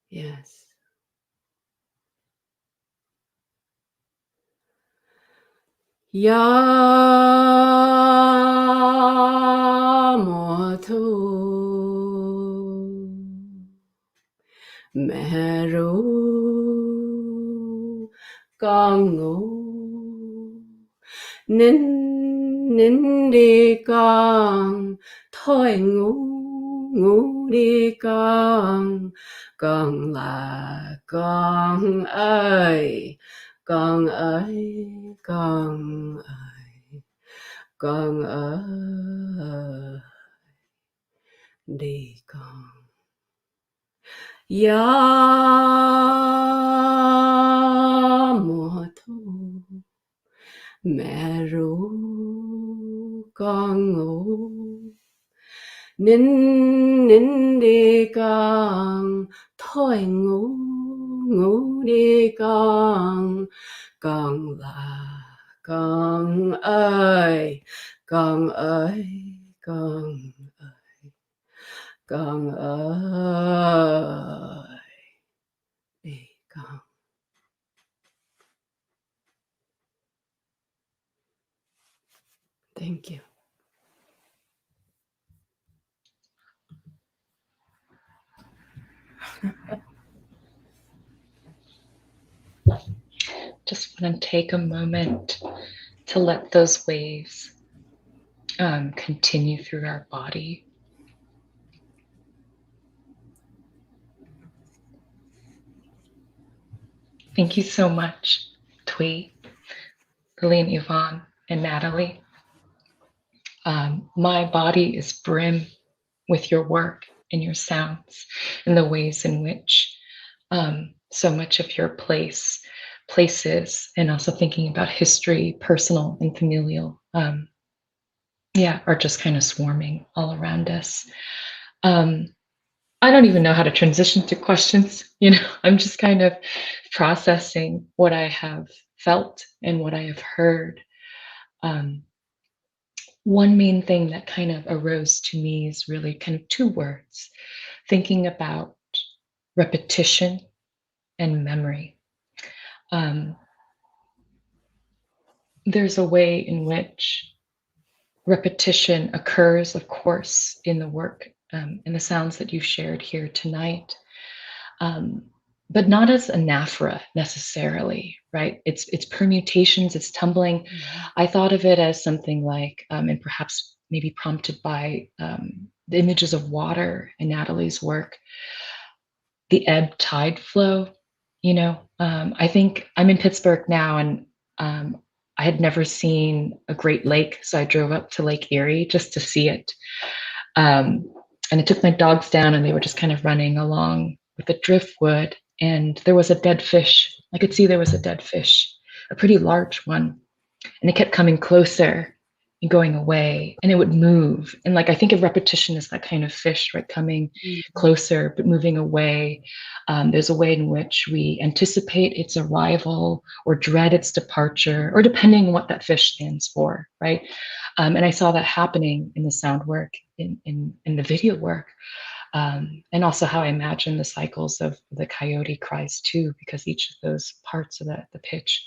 yes. Yamoto Meru Gango Nindi Gang Toi Ngudi Gang Gang La Gang Ai Gang Ai Gang Ai Gang Ai Đi Gang Yamoto Meru Gango Nindi Gang Toi Ngudi Gang Gang La Gang Ai Gang Ai Gang Ai Gang Ai Đi Gang. Thank you. Just and take a moment to let those waves continue through our body. Thank you so much, Thúy, Lillian-Yvonne, and Natalie. My body is brim with your work and your sounds and the ways in which so much of your places, and also thinking about history, personal and familial, are just kind of swarming all around us. I don't even know how to transition to questions. I'm just kind of processing what I have felt and what I have heard. One main thing that kind of arose to me is really kind of two words, thinking about repetition and memory. There's a way in which repetition occurs, of course, in the work and the sounds that you shared here tonight, but not as anaphora necessarily, right? It's permutations, it's tumbling. I thought of it as something like, and perhaps maybe prompted by the images of water in Natalie's work, the ebb tide flow. I think I'm in Pittsburgh now, and I had never seen a Great Lake, so I drove up to Lake Erie just to see it. And I took my dogs down, and they were just kind of running along with the driftwood, and there was a dead fish. I could see there was a dead fish, a pretty large one, and it kept coming closer and going away, and it would move. And I think of repetition as that kind of fish, right? Coming closer, but moving away. There's a way in which we anticipate its arrival or dread its departure, or depending on what that fish stands for, right? And I saw that happening in the sound work, in the video work. And also how I imagine the cycles of the coyote cries too, because each of those parts of the pitch.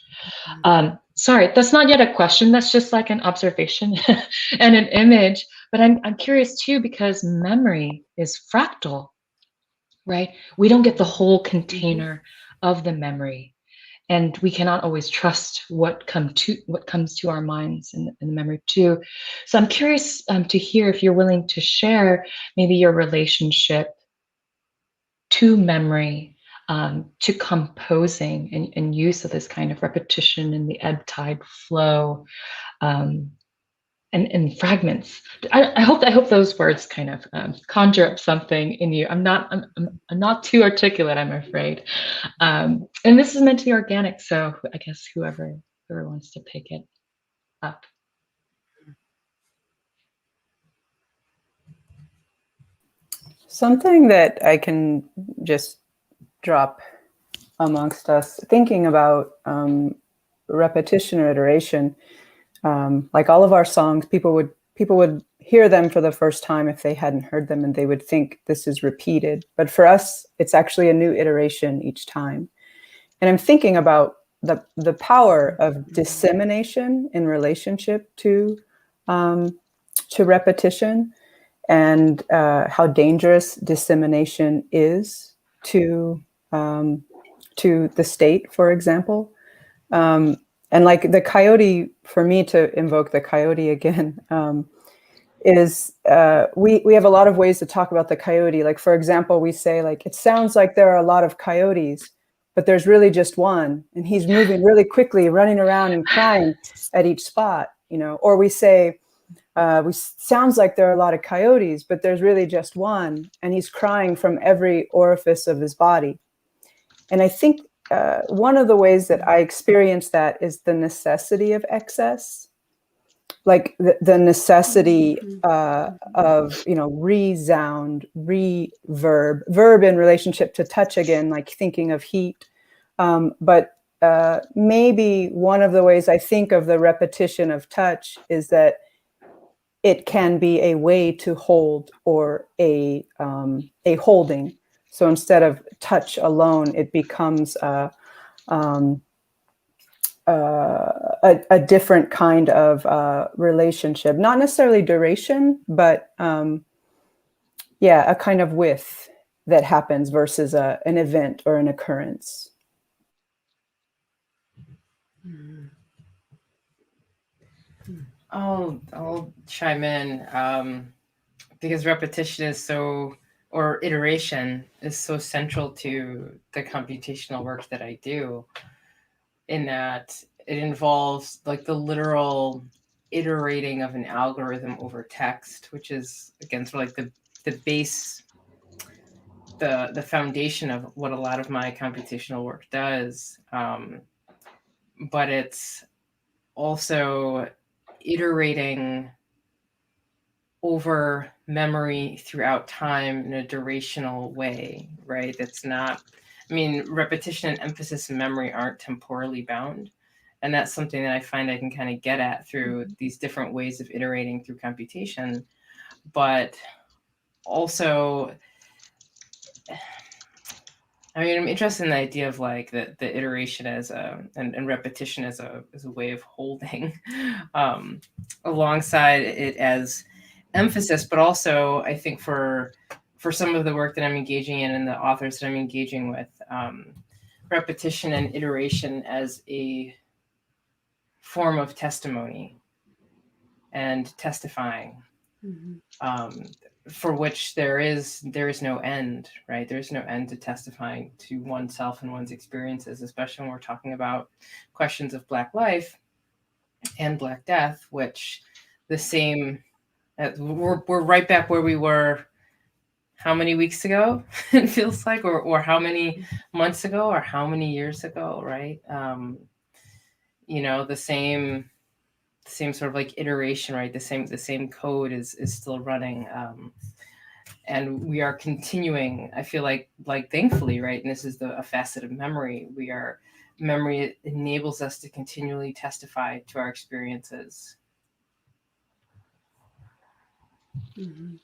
Sorry, that's not yet a question. That's just like an observation and an image. But I'm curious too, because memory is fractal, right? We don't get the whole container of the memory, and we cannot always trust what comes to our minds in the memory too. So I'm curious to hear if you're willing to share maybe your relationship to memory, to composing and use of this kind of repetition and the ebb tide flow, and fragments. I hope those words kind of conjure up something in you. I'm not too articulate, I'm afraid. And this is meant to be organic, so I guess whoever wants to pick it up. Something that I can just drop amongst us, thinking about repetition or iteration. Like all of our songs, people would hear them for the first time if they hadn't heard them, and they would think this is repeated. But for us, it's actually a new iteration each time. And I'm thinking about the power of dissemination in relationship to repetition, and how dangerous dissemination is to the state, for example. And like the coyote, for me to invoke the coyote again, is we have a lot of ways to talk about the coyote. Like, for example, we say, like, it sounds like there are a lot of coyotes, but there's really just one, and he's moving really quickly, running around and crying at each spot, Or we say, sounds like there are a lot of coyotes, but there's really just one, and he's crying from every orifice of his body. And I think one of the ways that I experience that is the necessity of excess, like the necessity of, resound, verb in relationship to touch again, like thinking of heat. But maybe one of the ways I think of the repetition of touch is that it can be a way to hold, or a holding. So instead of touch alone, it becomes a different kind of relationship, not necessarily duration, but a kind of width that happens versus an event or an occurrence. I'll chime in because repetition is so, or iteration is so central to the computational work that I do, in that it involves like the literal iterating of an algorithm over text, which is again sort of like the base, the foundation of what a lot of my computational work does. But it's also iterating over memory throughout time in a durational way, right? That's not, I mean, repetition and emphasis and memory aren't temporally bound. And that's something that I find I can kind of get at through these different ways of iterating through computation. But also, I mean, I'm interested in the idea of like the iteration as a, and repetition as a way of holding alongside it as emphasis, but also I think for some of the work that I'm engaging in and the authors that I'm engaging with, repetition and iteration as a form of testimony and testifying, for which there is no end, right? There's no end to testifying to oneself and one's experiences, especially when we're talking about questions of Black life and Black death, which the same, we're right back where we were how many weeks ago it feels like, or how many months ago, or how many years ago, right? You know, the same sort of like iteration, right? The same code is still running, and we are continuing. I feel like thankfully, right? And this is a facet of memory. Memory enables us to continually testify to our experiences. I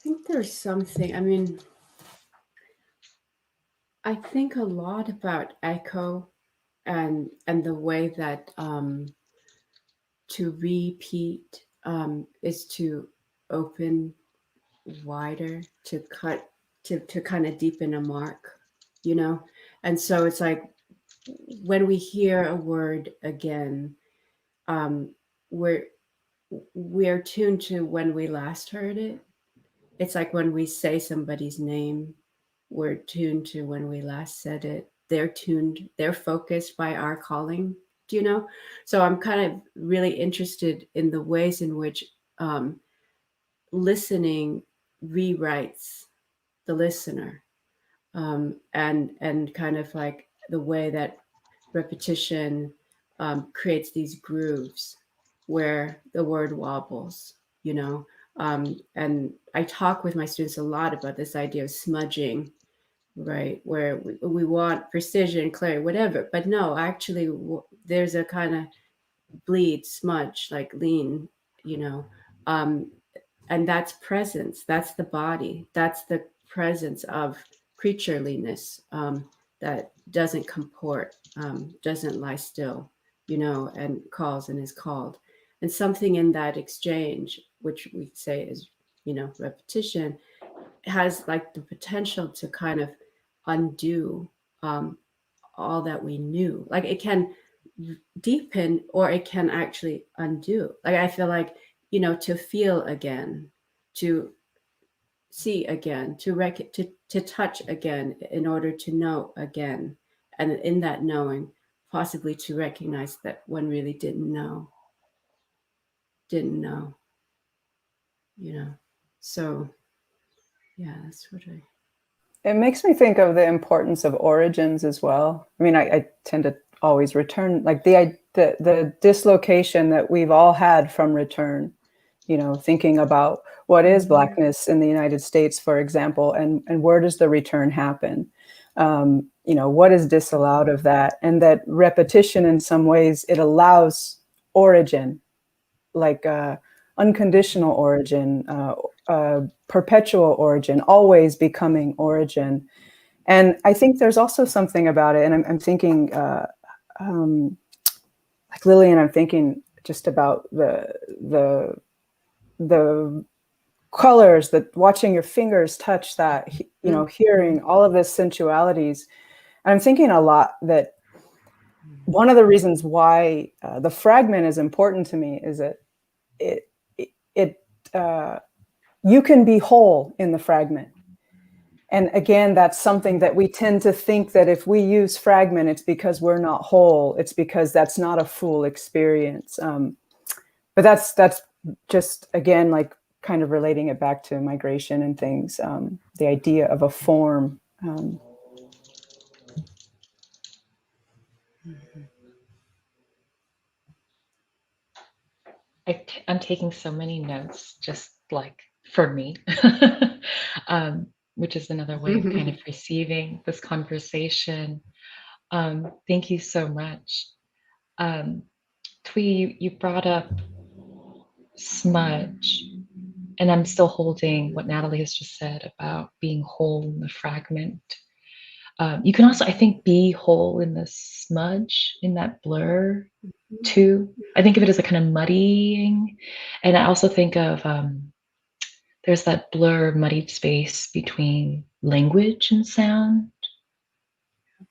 think there's something, I mean, I think a lot about echo and the way that to repeat is to open wider, to cut, to kind of deepen a mark, you know? And so it's like when we hear a word again, we're tuned to when we last heard it. It's like when we say somebody's name, we're tuned to when we last said it. They're focused by our calling, do you know? So I'm kind of really interested in the ways in which listening rewrites the listener, and kind of like the way that repetition creates these grooves where the word wobbles, you know. And I talk with my students a lot about this idea of smudging, right? Where we want precision, clarity, whatever. But no, actually, there's a kind of bleed, smudge, like lean, you know. And that's presence. That's the body. That's the presence of creatureliness that doesn't comport, doesn't lie still, you know, and calls and is called. And something in that exchange, which we say is, you know, repetition, has like the potential to kind of undo all that we knew. Like it can deepen or it can actually undo. Like I feel like, you know, to feel again, to see again, to touch again in order to know again. And in that knowing, possibly to recognize that one really didn't know, you know. So yeah, that's what It makes me think of the importance of origins as well. I mean, I tend to always return, like the dislocation that we've all had from return, you know, thinking about what is Blackness in the United States, for example, and where does the return happen? You know, what is disallowed of that? And that repetition in some ways, it allows origin, like unconditional origin, perpetual origin, always becoming origin. And I think there's also something about it, and I'm thinking, like Lillian, I'm thinking just about the colors, that watching your fingers touch that, you know, hearing all of this sensualities. I'm thinking a lot that one of the reasons why the fragment is important to me is that you can be whole in the fragment. And again, that's something that we tend to think that if we use fragment, it's because we're not whole. It's because that's not a full experience. But that's just, again, like kind of relating it back to migration and things, the idea of a form. I'm taking so many notes, just like for me, which is another way of kind of receiving this conversation. Thank you so much. Thúy, you brought up smudge, and I'm still holding what Natalie has just said about being whole in the fragment. You can also, I think, be whole in the smudge, in that blur too. I think of it as a kind of muddying. And I also think of, there's that blur, muddied space between language and sound,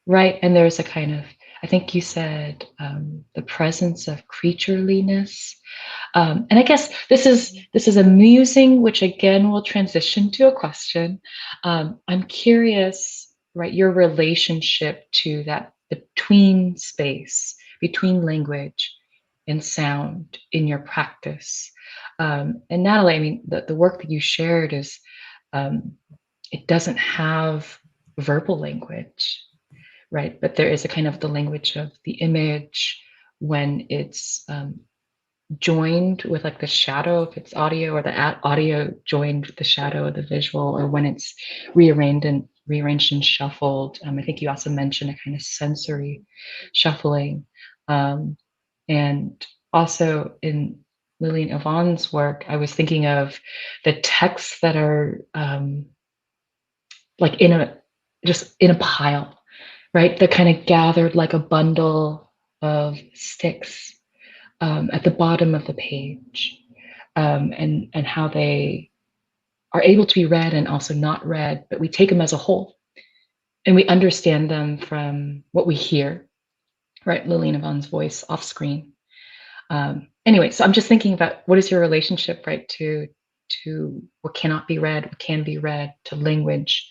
right? And there's a kind of, I think you said, the presence of creatureliness. And I guess this is a musing, which again will transition to a question. I'm curious, right, your relationship to that between space, between language and sound in your practice. And Natalie, I mean, the work that you shared is, it doesn't have verbal language, right? But there is a kind of the language of the image when it's joined with like the shadow, if it's audio, or the audio joined with the shadow of the visual, or when it's rearranged and shuffled. I think you also mentioned a kind of sensory shuffling. And also in Lillian-Yvonne's work, I was thinking of the texts that are like just in a pile, right? They're kind of gathered like a bundle of sticks at the bottom of the page, and how they are able to be read and also not read, but we take them as a whole, and we understand them from what we hear, right? Lillian-Yvonne's voice off screen. Anyway, so I'm just thinking about what is your relationship, right, to what cannot be read, what can be read, to language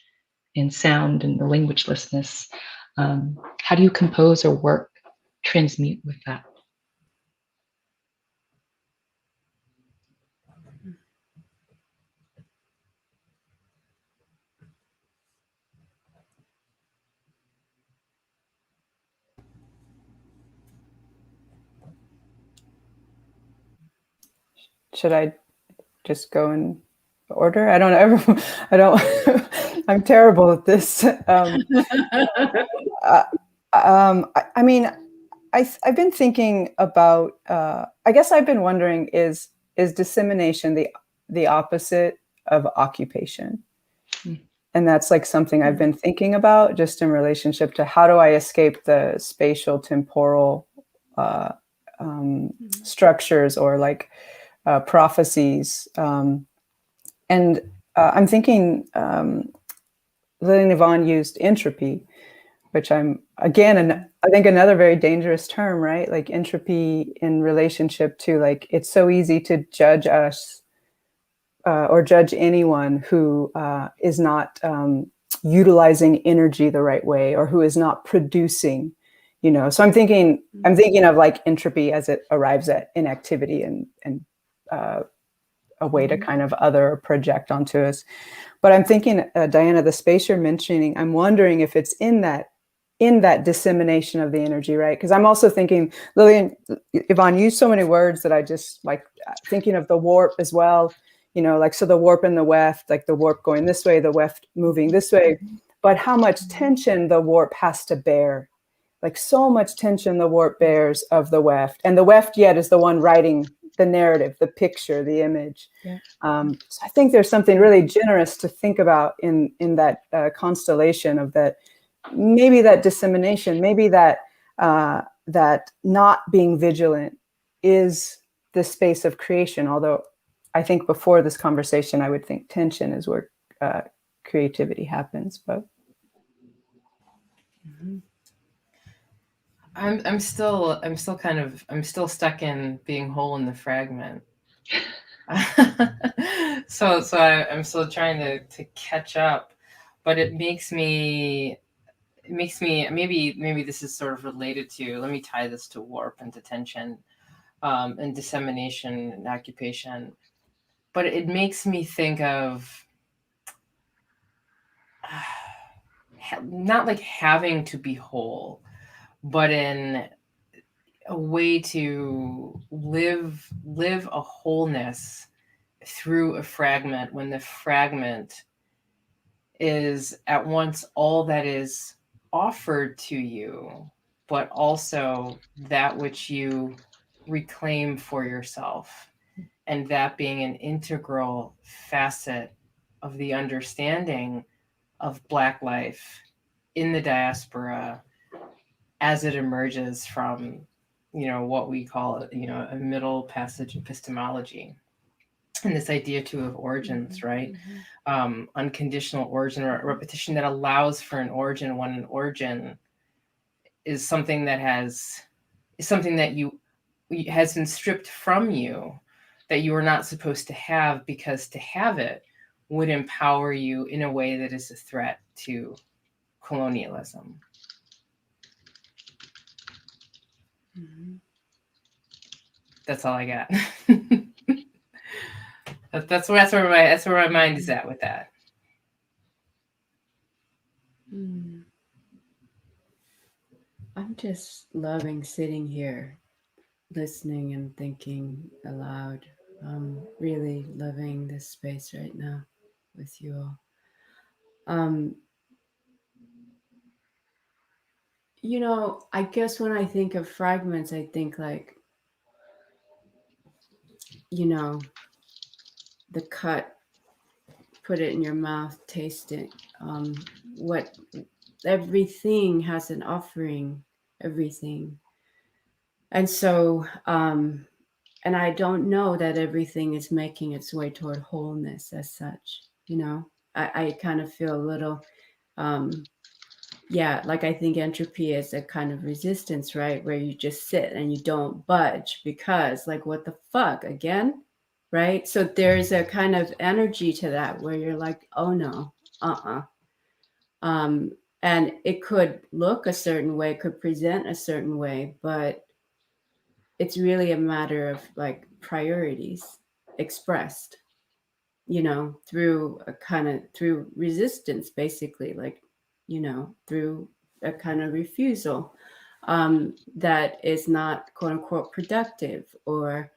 and sound and the languagelessness. How do you compose or work, transmute with that? Should I just go in order? I don't know. I'm terrible at this. I mean, I've been thinking about, I guess I've been wondering, is dissemination the opposite of occupation? And that's like something I've been thinking about just in relationship to how do I escape the spatial temporal structures or like prophecies. And I'm thinking Lillian-Yvonne used entropy, which I'm, again, I think another very dangerous term, right? Like entropy in relationship to, like, it's so easy to judge us or judge anyone who is not utilizing energy the right way, or who is not producing, you know. So I'm thinking of like entropy as it arrives at inactivity and a way to kind of other or project onto us. But I'm thinking, Diana, the space you're mentioning, I'm wondering if it's in that dissemination of the energy, right? Because I'm also thinking, Lillian-Yvonne used so many words that I just like thinking of the warp as well, you know, like, so the warp and the weft, like the warp going this way, the weft moving this way, but how much tension the warp has to bear, like so much tension the warp bears of the weft, and the weft yet is the one writing the narrative, the picture, the image. Yeah. So I think there's something really generous to think about in that constellation of that, maybe that dissemination, maybe that that not being vigilant is the space of creation. Although I think before this conversation, I would think tension is where creativity happens. But Mhm. I'm still stuck in being whole in the fragment. I'm still trying to catch up, but it makes me maybe this is sort of related to, let me tie this to warp and detention, and dissemination and occupation, but it makes me think of not like having to be whole, but in a way to live a wholeness through a fragment, when the fragment is at once all that is offered to you, but also that which you reclaim for yourself, and that being an integral facet of the understanding of Black life in the diaspora as it emerges from, what we call, a middle passage epistemology. And this idea too of origins, right? Unconditional origin, or repetition that allows for an origin, when an origin is something that has been stripped from you, that you are not supposed to have, because to have it would empower you in a way that is a threat to colonialism. That's all I got. That's where my mind is at with that. I'm just loving sitting here, listening and thinking aloud. I'm really loving this space right now with you all. I guess when I think of fragments, I think like, the cut, put it in your mouth, taste it. What everything has an offering, everything. And so, and I don't know that everything is making its way toward wholeness as such. I kind of feel a little, like I think entropy is a kind of resistance, right? Where you just sit and you don't budge because, like, what the fuck again? Right? So there's a kind of energy to that where you're like, oh no, and it could look a certain way, could present a certain way, but it's really a matter of like priorities expressed, through through resistance, basically, like, through a kind of refusal that is not quote unquote productive, or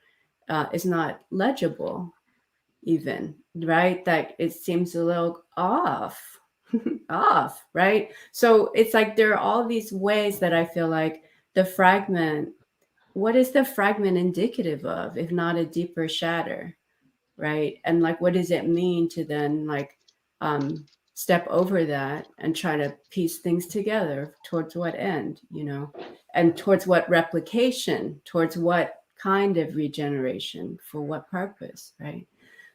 is not legible even, right? That it seems a little off, right? So it's like there are all these ways that I feel like the fragment, what is the fragment indicative of, if not a deeper shatter, right? And like, what does it mean to then like step over that and try to piece things together towards what end, and towards what replication, towards what kind of regeneration, for what purpose, right?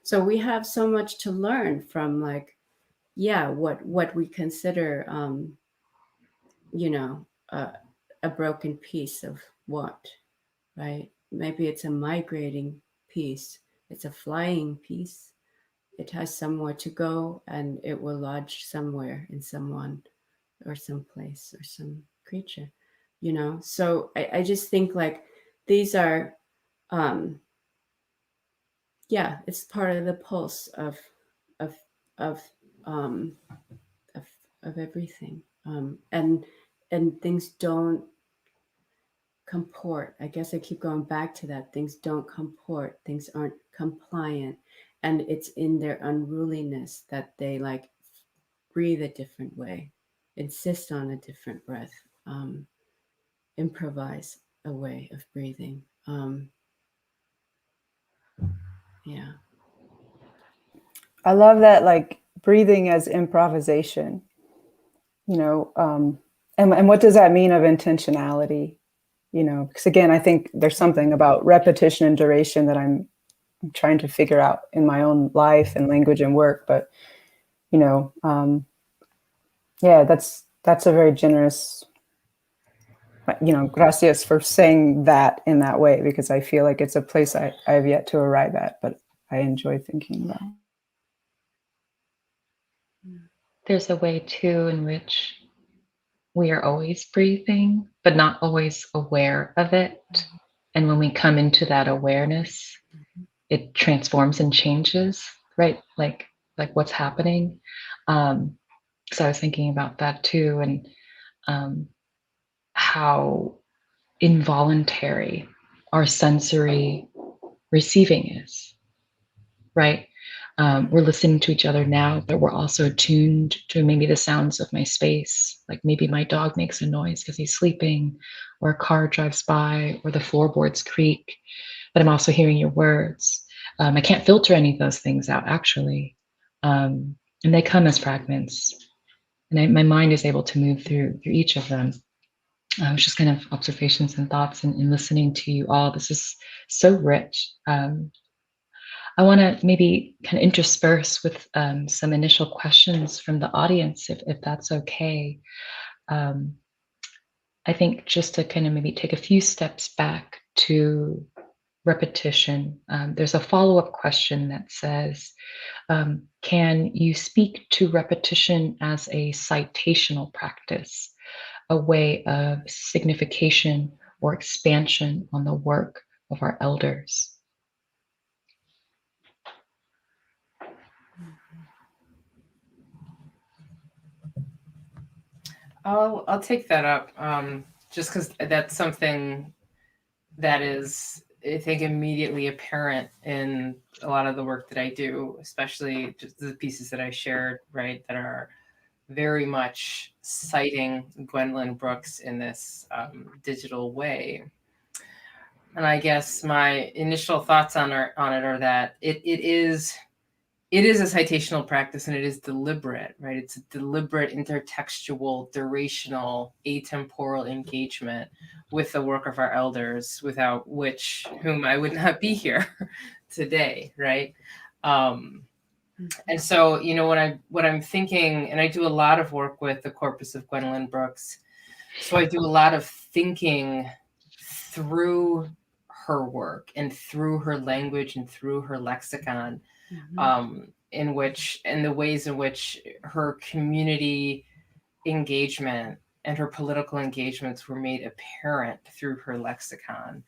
So we have so much to learn from, like, what we consider, a broken piece of what, right? Maybe it's a migrating piece, it's a flying piece. It has somewhere to go, and it will lodge somewhere in someone or some place or some creature, So I just think like these are, it's part of the pulse of everything, and things don't comport. I guess I keep going back to that. Things don't comport. Things aren't compliant, and it's in their unruliness that they like breathe a different way, insist on a different breath, improvise a way of breathing. Yeah. I love that, like breathing as improvisation, and what does that mean of intentionality? Because again, I think there's something about repetition and duration that I'm trying to figure out in my own life and language and work. But, that's That's a very generous, gracias for saying that in that way, because I feel like it's a place I have yet to arrive at, but I enjoy thinking about. There's a way too in which we are always breathing, but not always aware of it. And when we come into that awareness, it transforms and changes, right? Like what's happening. So I was thinking about that too, and how involuntary our sensory receiving is, right? We're listening to each other now, but we're also tuned to maybe the sounds of my space. Like maybe my dog makes a noise because he's sleeping, or a car drives by, or the floorboards creak, but I'm also hearing your words. I can't filter any of those things out, actually. And they come as fragments. And my mind is able to move through each of them. It's just kind of observations and thoughts, and in listening to you all. This is so rich. I want to maybe kind of intersperse with some initial questions from the audience, if that's okay. I think just to kind of maybe take a few steps back to repetition, there's a follow-up question that says, can you speak to repetition as a citational practice, a way of signification or expansion on the work of our elders? I'll take that up, just because that's something that is, I think, immediately apparent in a lot of the work that I do, especially just the pieces that I shared, right, that are very much citing Gwendolyn Brooks in this digital way. And I guess my initial thoughts on it are that it is a citational practice, and it is deliberate, right? It's a deliberate intertextual, durational, atemporal engagement with the work of our elders, without whom I would not be here today, right? And so, what I'm thinking, and I do a lot of work with the corpus of Gwendolyn Brooks, so I do a lot of thinking through her work and through her language and through her lexicon. In the ways in which her community engagement and her political engagements were made apparent through her lexicon.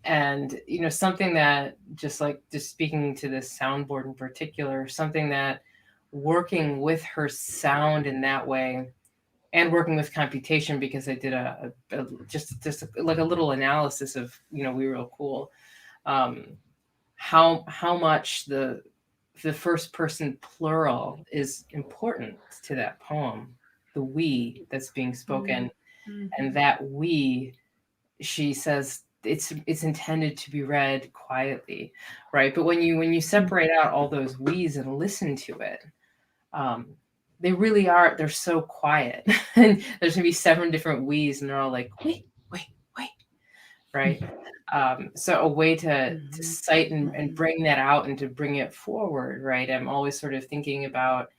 And, something that just speaking to this soundboard in particular, something that working with her sound in that way, and working with computation, because I did just like a little analysis of, We Real Cool, how much the first person plural is important to that poem, the we that's being spoken. And that we, she says, it's intended to be read quietly, right? But when you separate out all those we's and listen to it, they really are, they're so quiet. And there's gonna be 7 different we's, and they're all like, wait, right? So a way to cite and bring that out and to bring it forward, right? I'm always sort of thinking about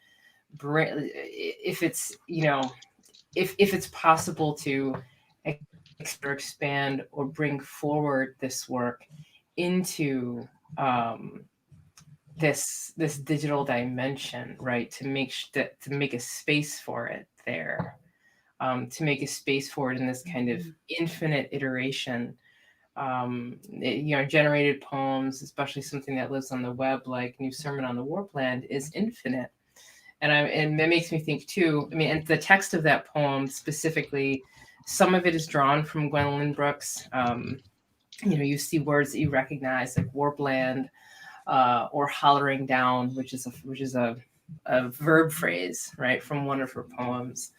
if it's, if it's possible to expand or bring forward this work into this digital dimension, right? To make a space for it there, to make a space for it in this kind of infinite iteration. Generated poems, especially something that lives on the web like New Sermon on the Warpland, is infinite. And it makes me think too, and the text of that poem specifically, some of it is drawn from Gwendolyn Brooks. You see words that you recognize, like warpland, or hollering down, which is a verb phrase, right, from one of her poems.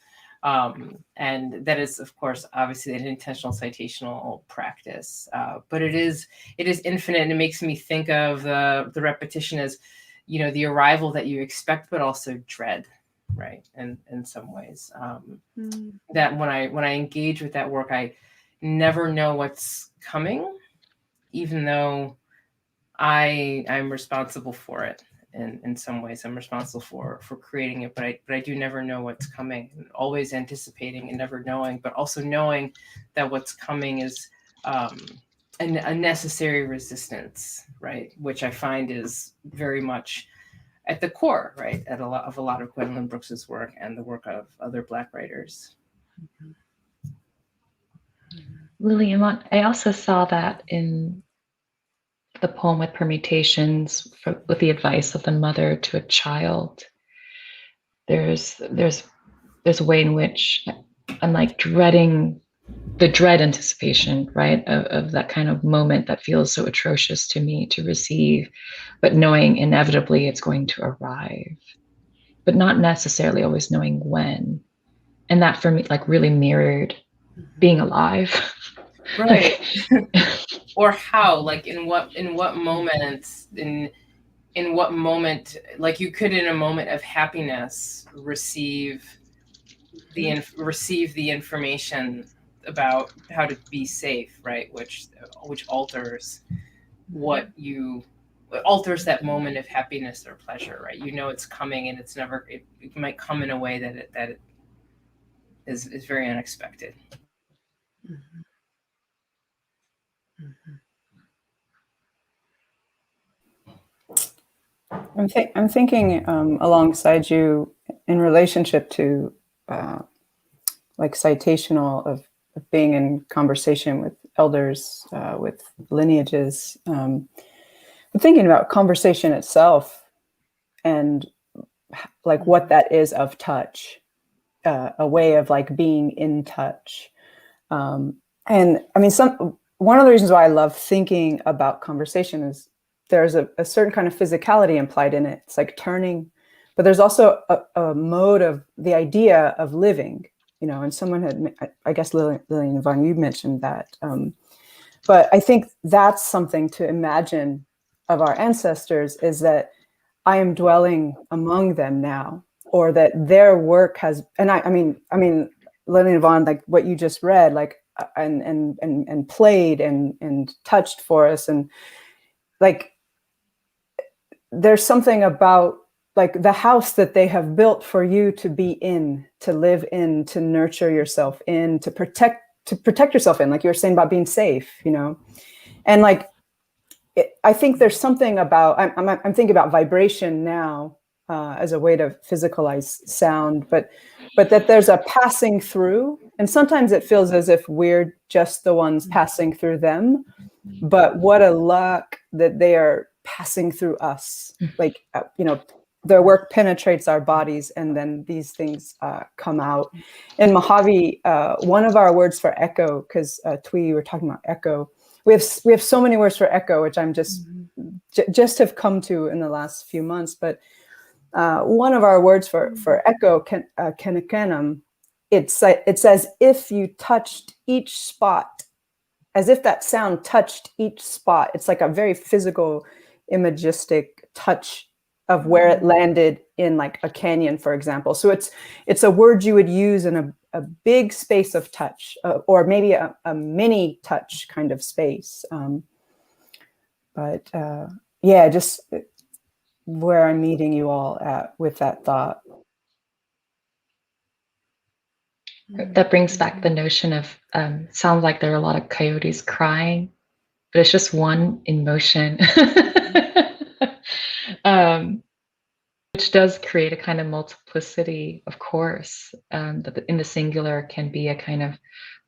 And that is, of course, obviously an intentional citational practice, but it is infinite, and it makes me think of the repetition as, the arrival that you expect, but also dread, right? And in some ways, that when I engage with that work, I never know what's coming, even though I'm responsible for it in some ways. I'm responsible for creating it, but I do never know what's coming. Always anticipating and never knowing, but also knowing that what's coming is a necessary resistance, right? Which I find is very much at the core, right, at a lot of Gwendolyn Brooks's work and the work of other Black writers. Lillian-Yvonne, I also saw that in the poem with permutations with the advice of the mother to a child. There's a way in which I'm like dreading the dread anticipation, right, of that kind of moment that feels so atrocious to me to receive, but knowing inevitably it's going to arrive, but not necessarily always knowing when. And that for me, like, really mirrored being alive. Right. Or how, like, in what moment, in what moment, like, you could in a moment of happiness receive the information about how to be safe, right? Which alters alters that moment of happiness or pleasure, right? You know it's coming, and it's never. It might come in a way that it is very unexpected. Mm-hmm. Mm-hmm. I'm thinking alongside you in relationship to like citational of being in conversation with elders, with lineages. I'm thinking about conversation itself and like what that is of touch, a way of like being in touch. And I mean, one of the reasons why I love thinking about conversation is there's a certain kind of physicality implied in it. It's like turning, but there's also a mode of the idea of living, you know, and someone had, I guess Lillian-Yvonne, you mentioned that. But I think that's something to imagine of our ancestors, is that I am dwelling among them now, or that their work has, and I mean, Lillian-Yvonne, like what you just read, like, and played and touched for us, and like, there's something about like the house that they have built for you to be in, to live in, to nurture yourself in, to protect yourself in, like you were saying about being safe, you know, and like, I think there's something about, I'm thinking about vibration now as a way to physicalize sound, but that there's a passing through, and sometimes it feels as if we're just the ones passing through them, but what a luck that they are passing through us. Like, you know, their work penetrates our bodies, and then these things come out. In Mojave, one of our words for echo, because Thúy, you were talking about echo. We have so many words for echo, which I'm just have come to in the last few months. But one of our words for echo, kenekenum, it's as if you touched each spot, as if that sound touched each spot. It's like a very physical, imagistic touch of where it landed in like a canyon, for example. So it's a word you would use in a big space of touch, or maybe a mini touch kind of space. But yeah, just where I'm meeting you all at with that thought. That brings back the notion of, sounds like there are a lot of coyotes crying, but it's just one in motion. Which does create a kind of multiplicity, of course, that in the singular can be a kind of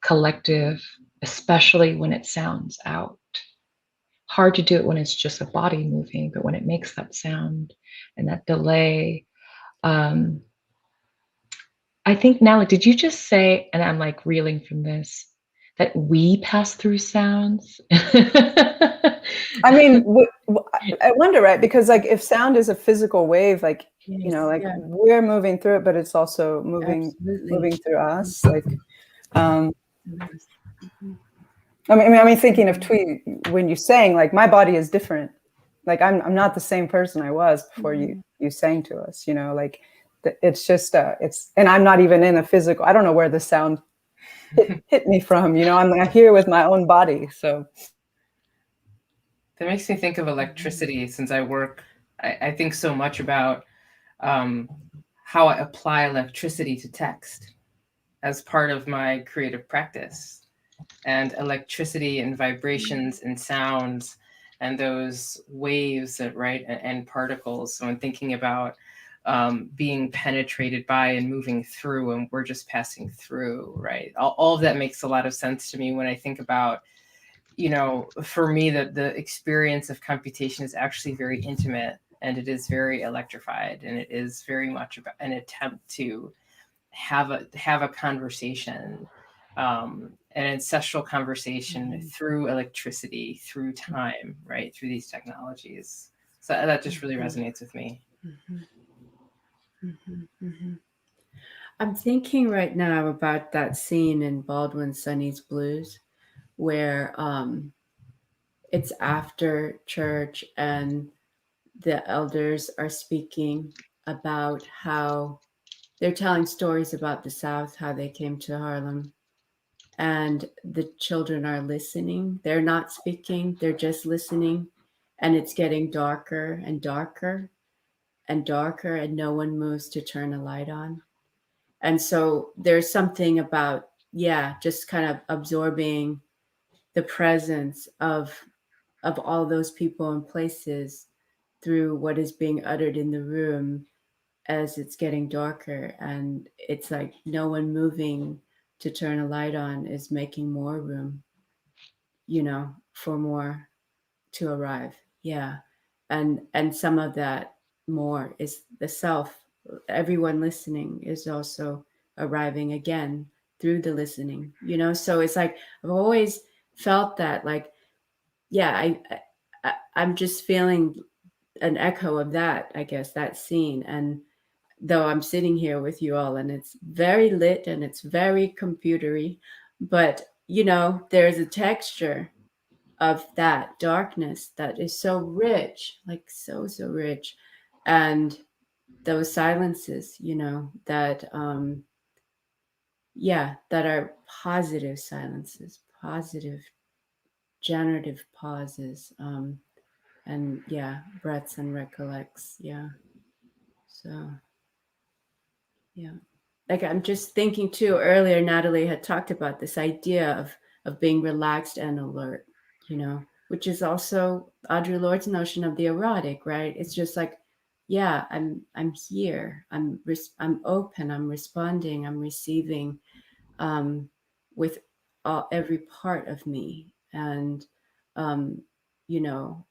collective, especially when it sounds out. Hard to do it when it's just a body moving, but when it makes that sound and that delay. I think, Natalie, did you just say, and I'm like reeling from this, that we pass through sounds? I mean, I wonder, right? Because like if sound is a physical wave, like, yes, you know, like we're moving through it, but it's also moving through us. Like, I mean, thinking of Thúy, when you're saying like my body is different, like I'm not the same person I was before you sang to us, you know, like it's just and I'm not even in a physical, I don't know where the sound hit me from, you know, I'm here with my own body. So that makes me think of electricity, since I work I think so much about how I apply electricity to text as part of my creative practice, and electricity and vibrations and sounds and those waves that, right, and particles. So I'm thinking about being penetrated by and moving through, and we're just passing through, right? All of that makes a lot of sense to me when I think about, you know, for me, that the experience of computation is actually very intimate, and it is very electrified, and it is very much about an attempt to have a conversation, an ancestral conversation through electricity, through time, right, through these technologies. So that just really resonates with me. I'm thinking right now about that scene in Baldwin Sonny's Blues where it's after church and the elders are speaking about how they're telling stories about the South, how they came to Harlem, and the children are listening. They're not speaking, they're just listening, and it's getting darker and darker and darker, and no one moves to turn a light on. And so there's something about, just kind of absorbing the presence of all those people and places through what is being uttered in the room as it's getting darker. And it's like no one moving to turn a light on is making more room, you know, for more to arrive. Yeah. And some of that more is the self. Everyone listening is also arriving again through the listening, you know? So it's like, I've always felt that, like, I'm just feeling an echo of that, I guess, that scene. And though I'm sitting here with you all and it's very lit and it's very computery, but you know, there's a texture of that darkness that is so rich, like so rich. And those silences, you know, that that are positive silences, positive generative pauses, and breaths and recollects. So like I'm just thinking too, earlier Natalie had talked about this idea of being relaxed and alert, you know, which is also Audre Lorde's notion of the erotic, right? It's just like, I'm here, I'm open, I'm responding, I'm receiving, with every part of me. And you know,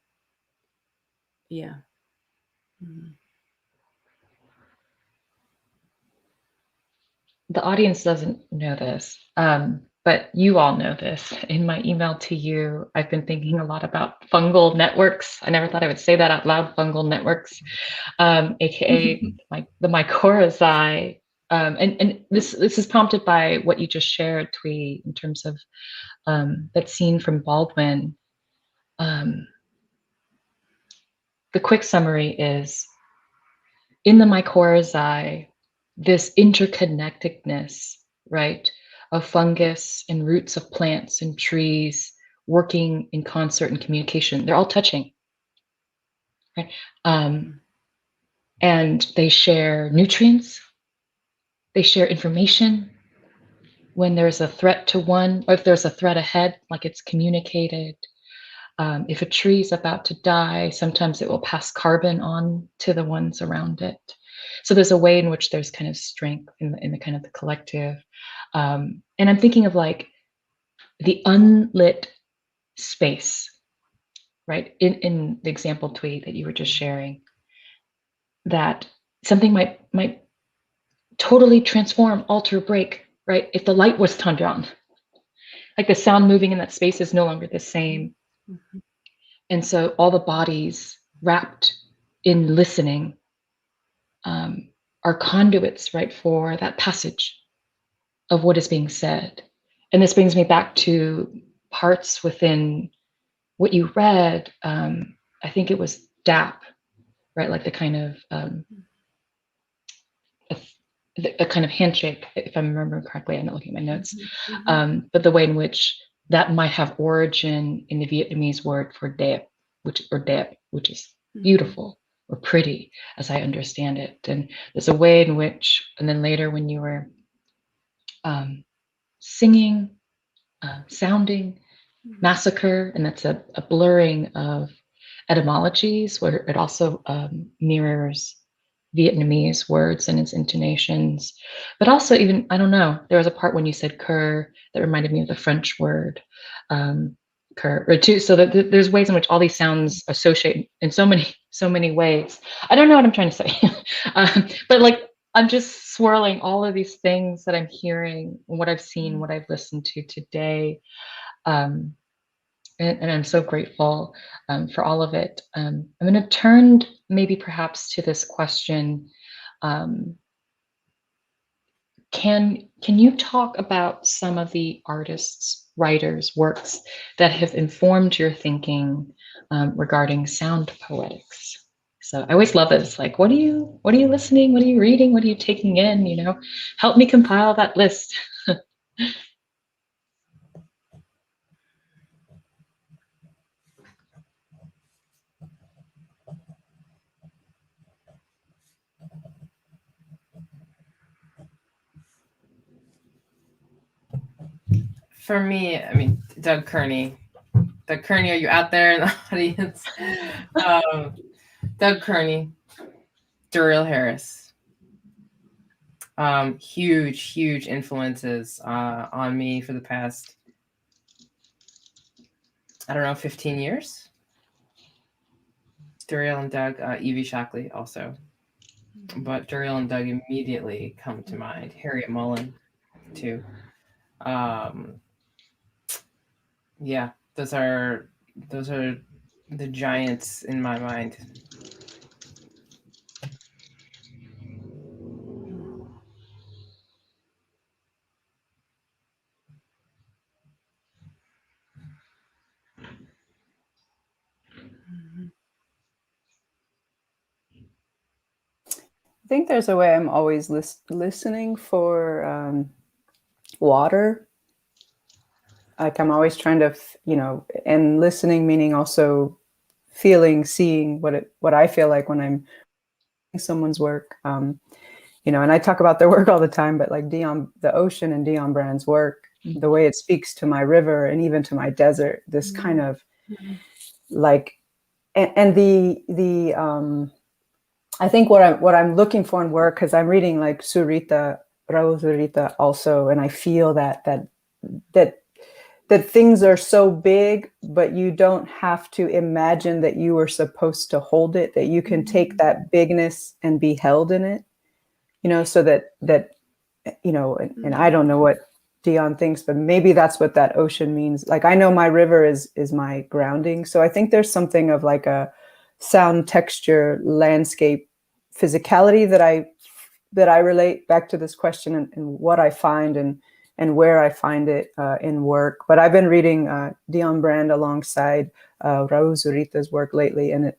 The audience doesn't know this, but you all know this. In my email to you, I've been thinking a lot about fungal networks. I never thought I would say that out loud, fungal networks, aka the mycorrhizae. And this is prompted by what you just shared, Thúy, in terms of that scene from Baldwin. The quick summary is, in the mycorrhizae, this interconnectedness, right, of fungus and roots of plants and trees working in concert and communication. They're all touching, right? And they share nutrients, they share information. When there's a threat to one, or if there's a threat ahead, like it's communicated. If a tree is about to die, sometimes it will pass carbon on to the ones around it. So there's a way in which there's kind of strength in the kind of the collective. And I'm thinking of like the unlit space, right? In the example, Thúy, that you were just sharing, that something might totally transform, alter, break, right? If the light was turned on, like the sound moving in that space is no longer the same. And so all the bodies wrapped in listening are conduits, right, for that passage of what is being said. And this brings me back to parts within what you read. I think it was DAP, right? Like the kind of a kind of handshake, if I'm remembering correctly. I'm not looking at my notes, but the way in which that might have origin in the Vietnamese word for dep, which is beautiful, or pretty, as I understand it. And there's a way in which, and then later when you were singing, sounding, massacre, and that's a blurring of etymologies where it also mirrors Vietnamese words and its intonations, but also even, I don't know, there was a part when you said cur that reminded me of the French word cur, or too, so that there's ways in which all these sounds associate in so many ways. I don't know what I'm trying to say, but like I'm just swirling all of these things that I'm hearing, what I've seen, what I've listened to today. And I'm so grateful for all of it. I'm going to turn maybe perhaps to this question. Can you talk about some of the artists, writers, works that have informed your thinking regarding sound poetics? So I always love it. It's like, what are you listening? What are you reading? What are you taking in? You know, help me compile that list. For me, I mean, Doug Kearney. Doug Kearney, are you out there in the audience? Doug Kearney, Duriel Harris. Huge influences on me for the past, I don't know, 15 years. Duriel and Doug, Evie Shockley also. But Duriel and Doug immediately come to mind. Harriet Mullen, too. Yeah, those are the giants in my mind. I think there's a way I'm always listening for water. Like I'm always trying to, and listening meaning also feeling, seeing what I feel like when I'm reading someone's work. And I talk about their work all the time, but like the ocean and Dion Brand's work, the way it speaks to my river and even to my desert, this kind of like, and the I think what I'm looking for in work, because I'm reading like Raul Zurita also, and I feel that things are so big, but you don't have to imagine that you were supposed to hold it, that you can take that bigness and be held in it, so that and I don't know what Dion thinks, but maybe that's what that ocean means. Like, I know my river is my grounding. So I think there's something of like a sound, texture, landscape, physicality that I relate back to this question and what I find and where I find it in work. But I've been reading Dion Brand alongside Raul Zurita's work lately, and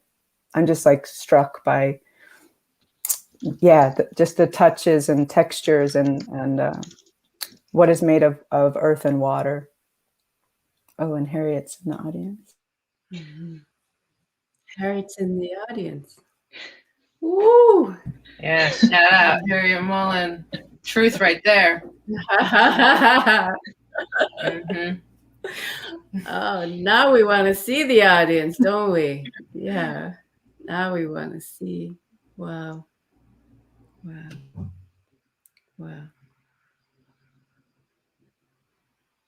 I'm just like struck by, just the touches and textures and what is made of earth and water. Oh, and Harriet's in the audience. Mm-hmm. Harriet's in the audience. Woo! Yeah, shout out Harriet Mullen. Truth right there. Oh, now we want to see the audience, don't we? Yeah. Now we want to see. Wow.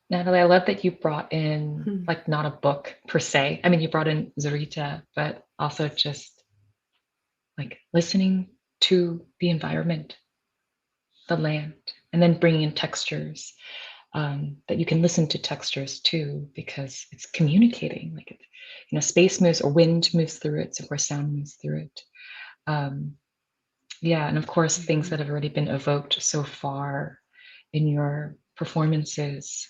Natalie, I love that you brought in like not a book per se. I mean, you brought in Zurita, but also just like listening to the environment, the land, and then bringing in textures that you can listen to textures too, because it's communicating. Like, space moves or wind moves through it, so of course sound moves through it. And of course things that have already been evoked so far in your performances,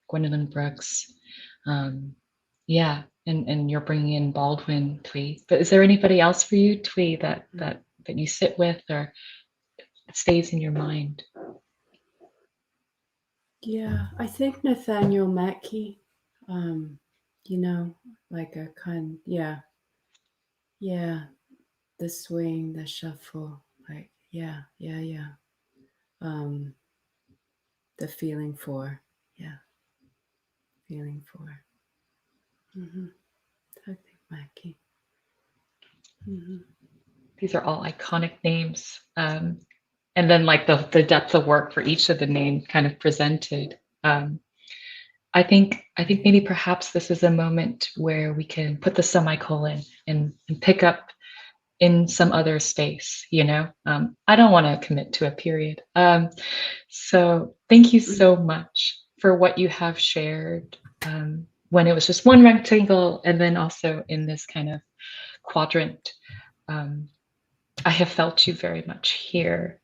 Gwendolyn Brooks, and you're bringing in Baldwin, Thúy. But is there anybody else for you, Thúy, that you sit with or stays in your mind? Yeah, I think Nathaniel Mackey, like a kind, the swing, the shuffle, like, yeah. The feeling for, feeling for. Mackie. These are all iconic names. And then like the depth of work for each of the names kind of presented. I think maybe perhaps this is a moment where we can put the semicolon and pick up in some other space, you know? I don't want to commit to a period. So thank you so much for what you have shared when it was just one rectangle and then also in this kind of quadrant. I have felt you very much here.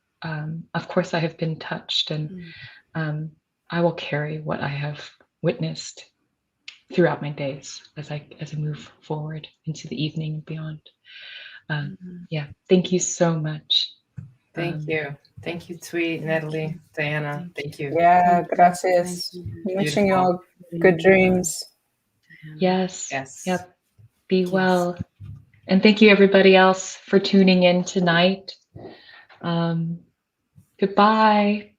Of course, I have been touched, and I will carry what I have witnessed throughout my days as I move forward into the evening and beyond. Yeah, thank you so much. Thank you. Thank you, Thúy, Natalie, Diana. Thank you. Yeah, gracias. Wishing you all good dreams. Yes. Yes. Yep. Be well. And thank you everybody else for tuning in tonight. Goodbye.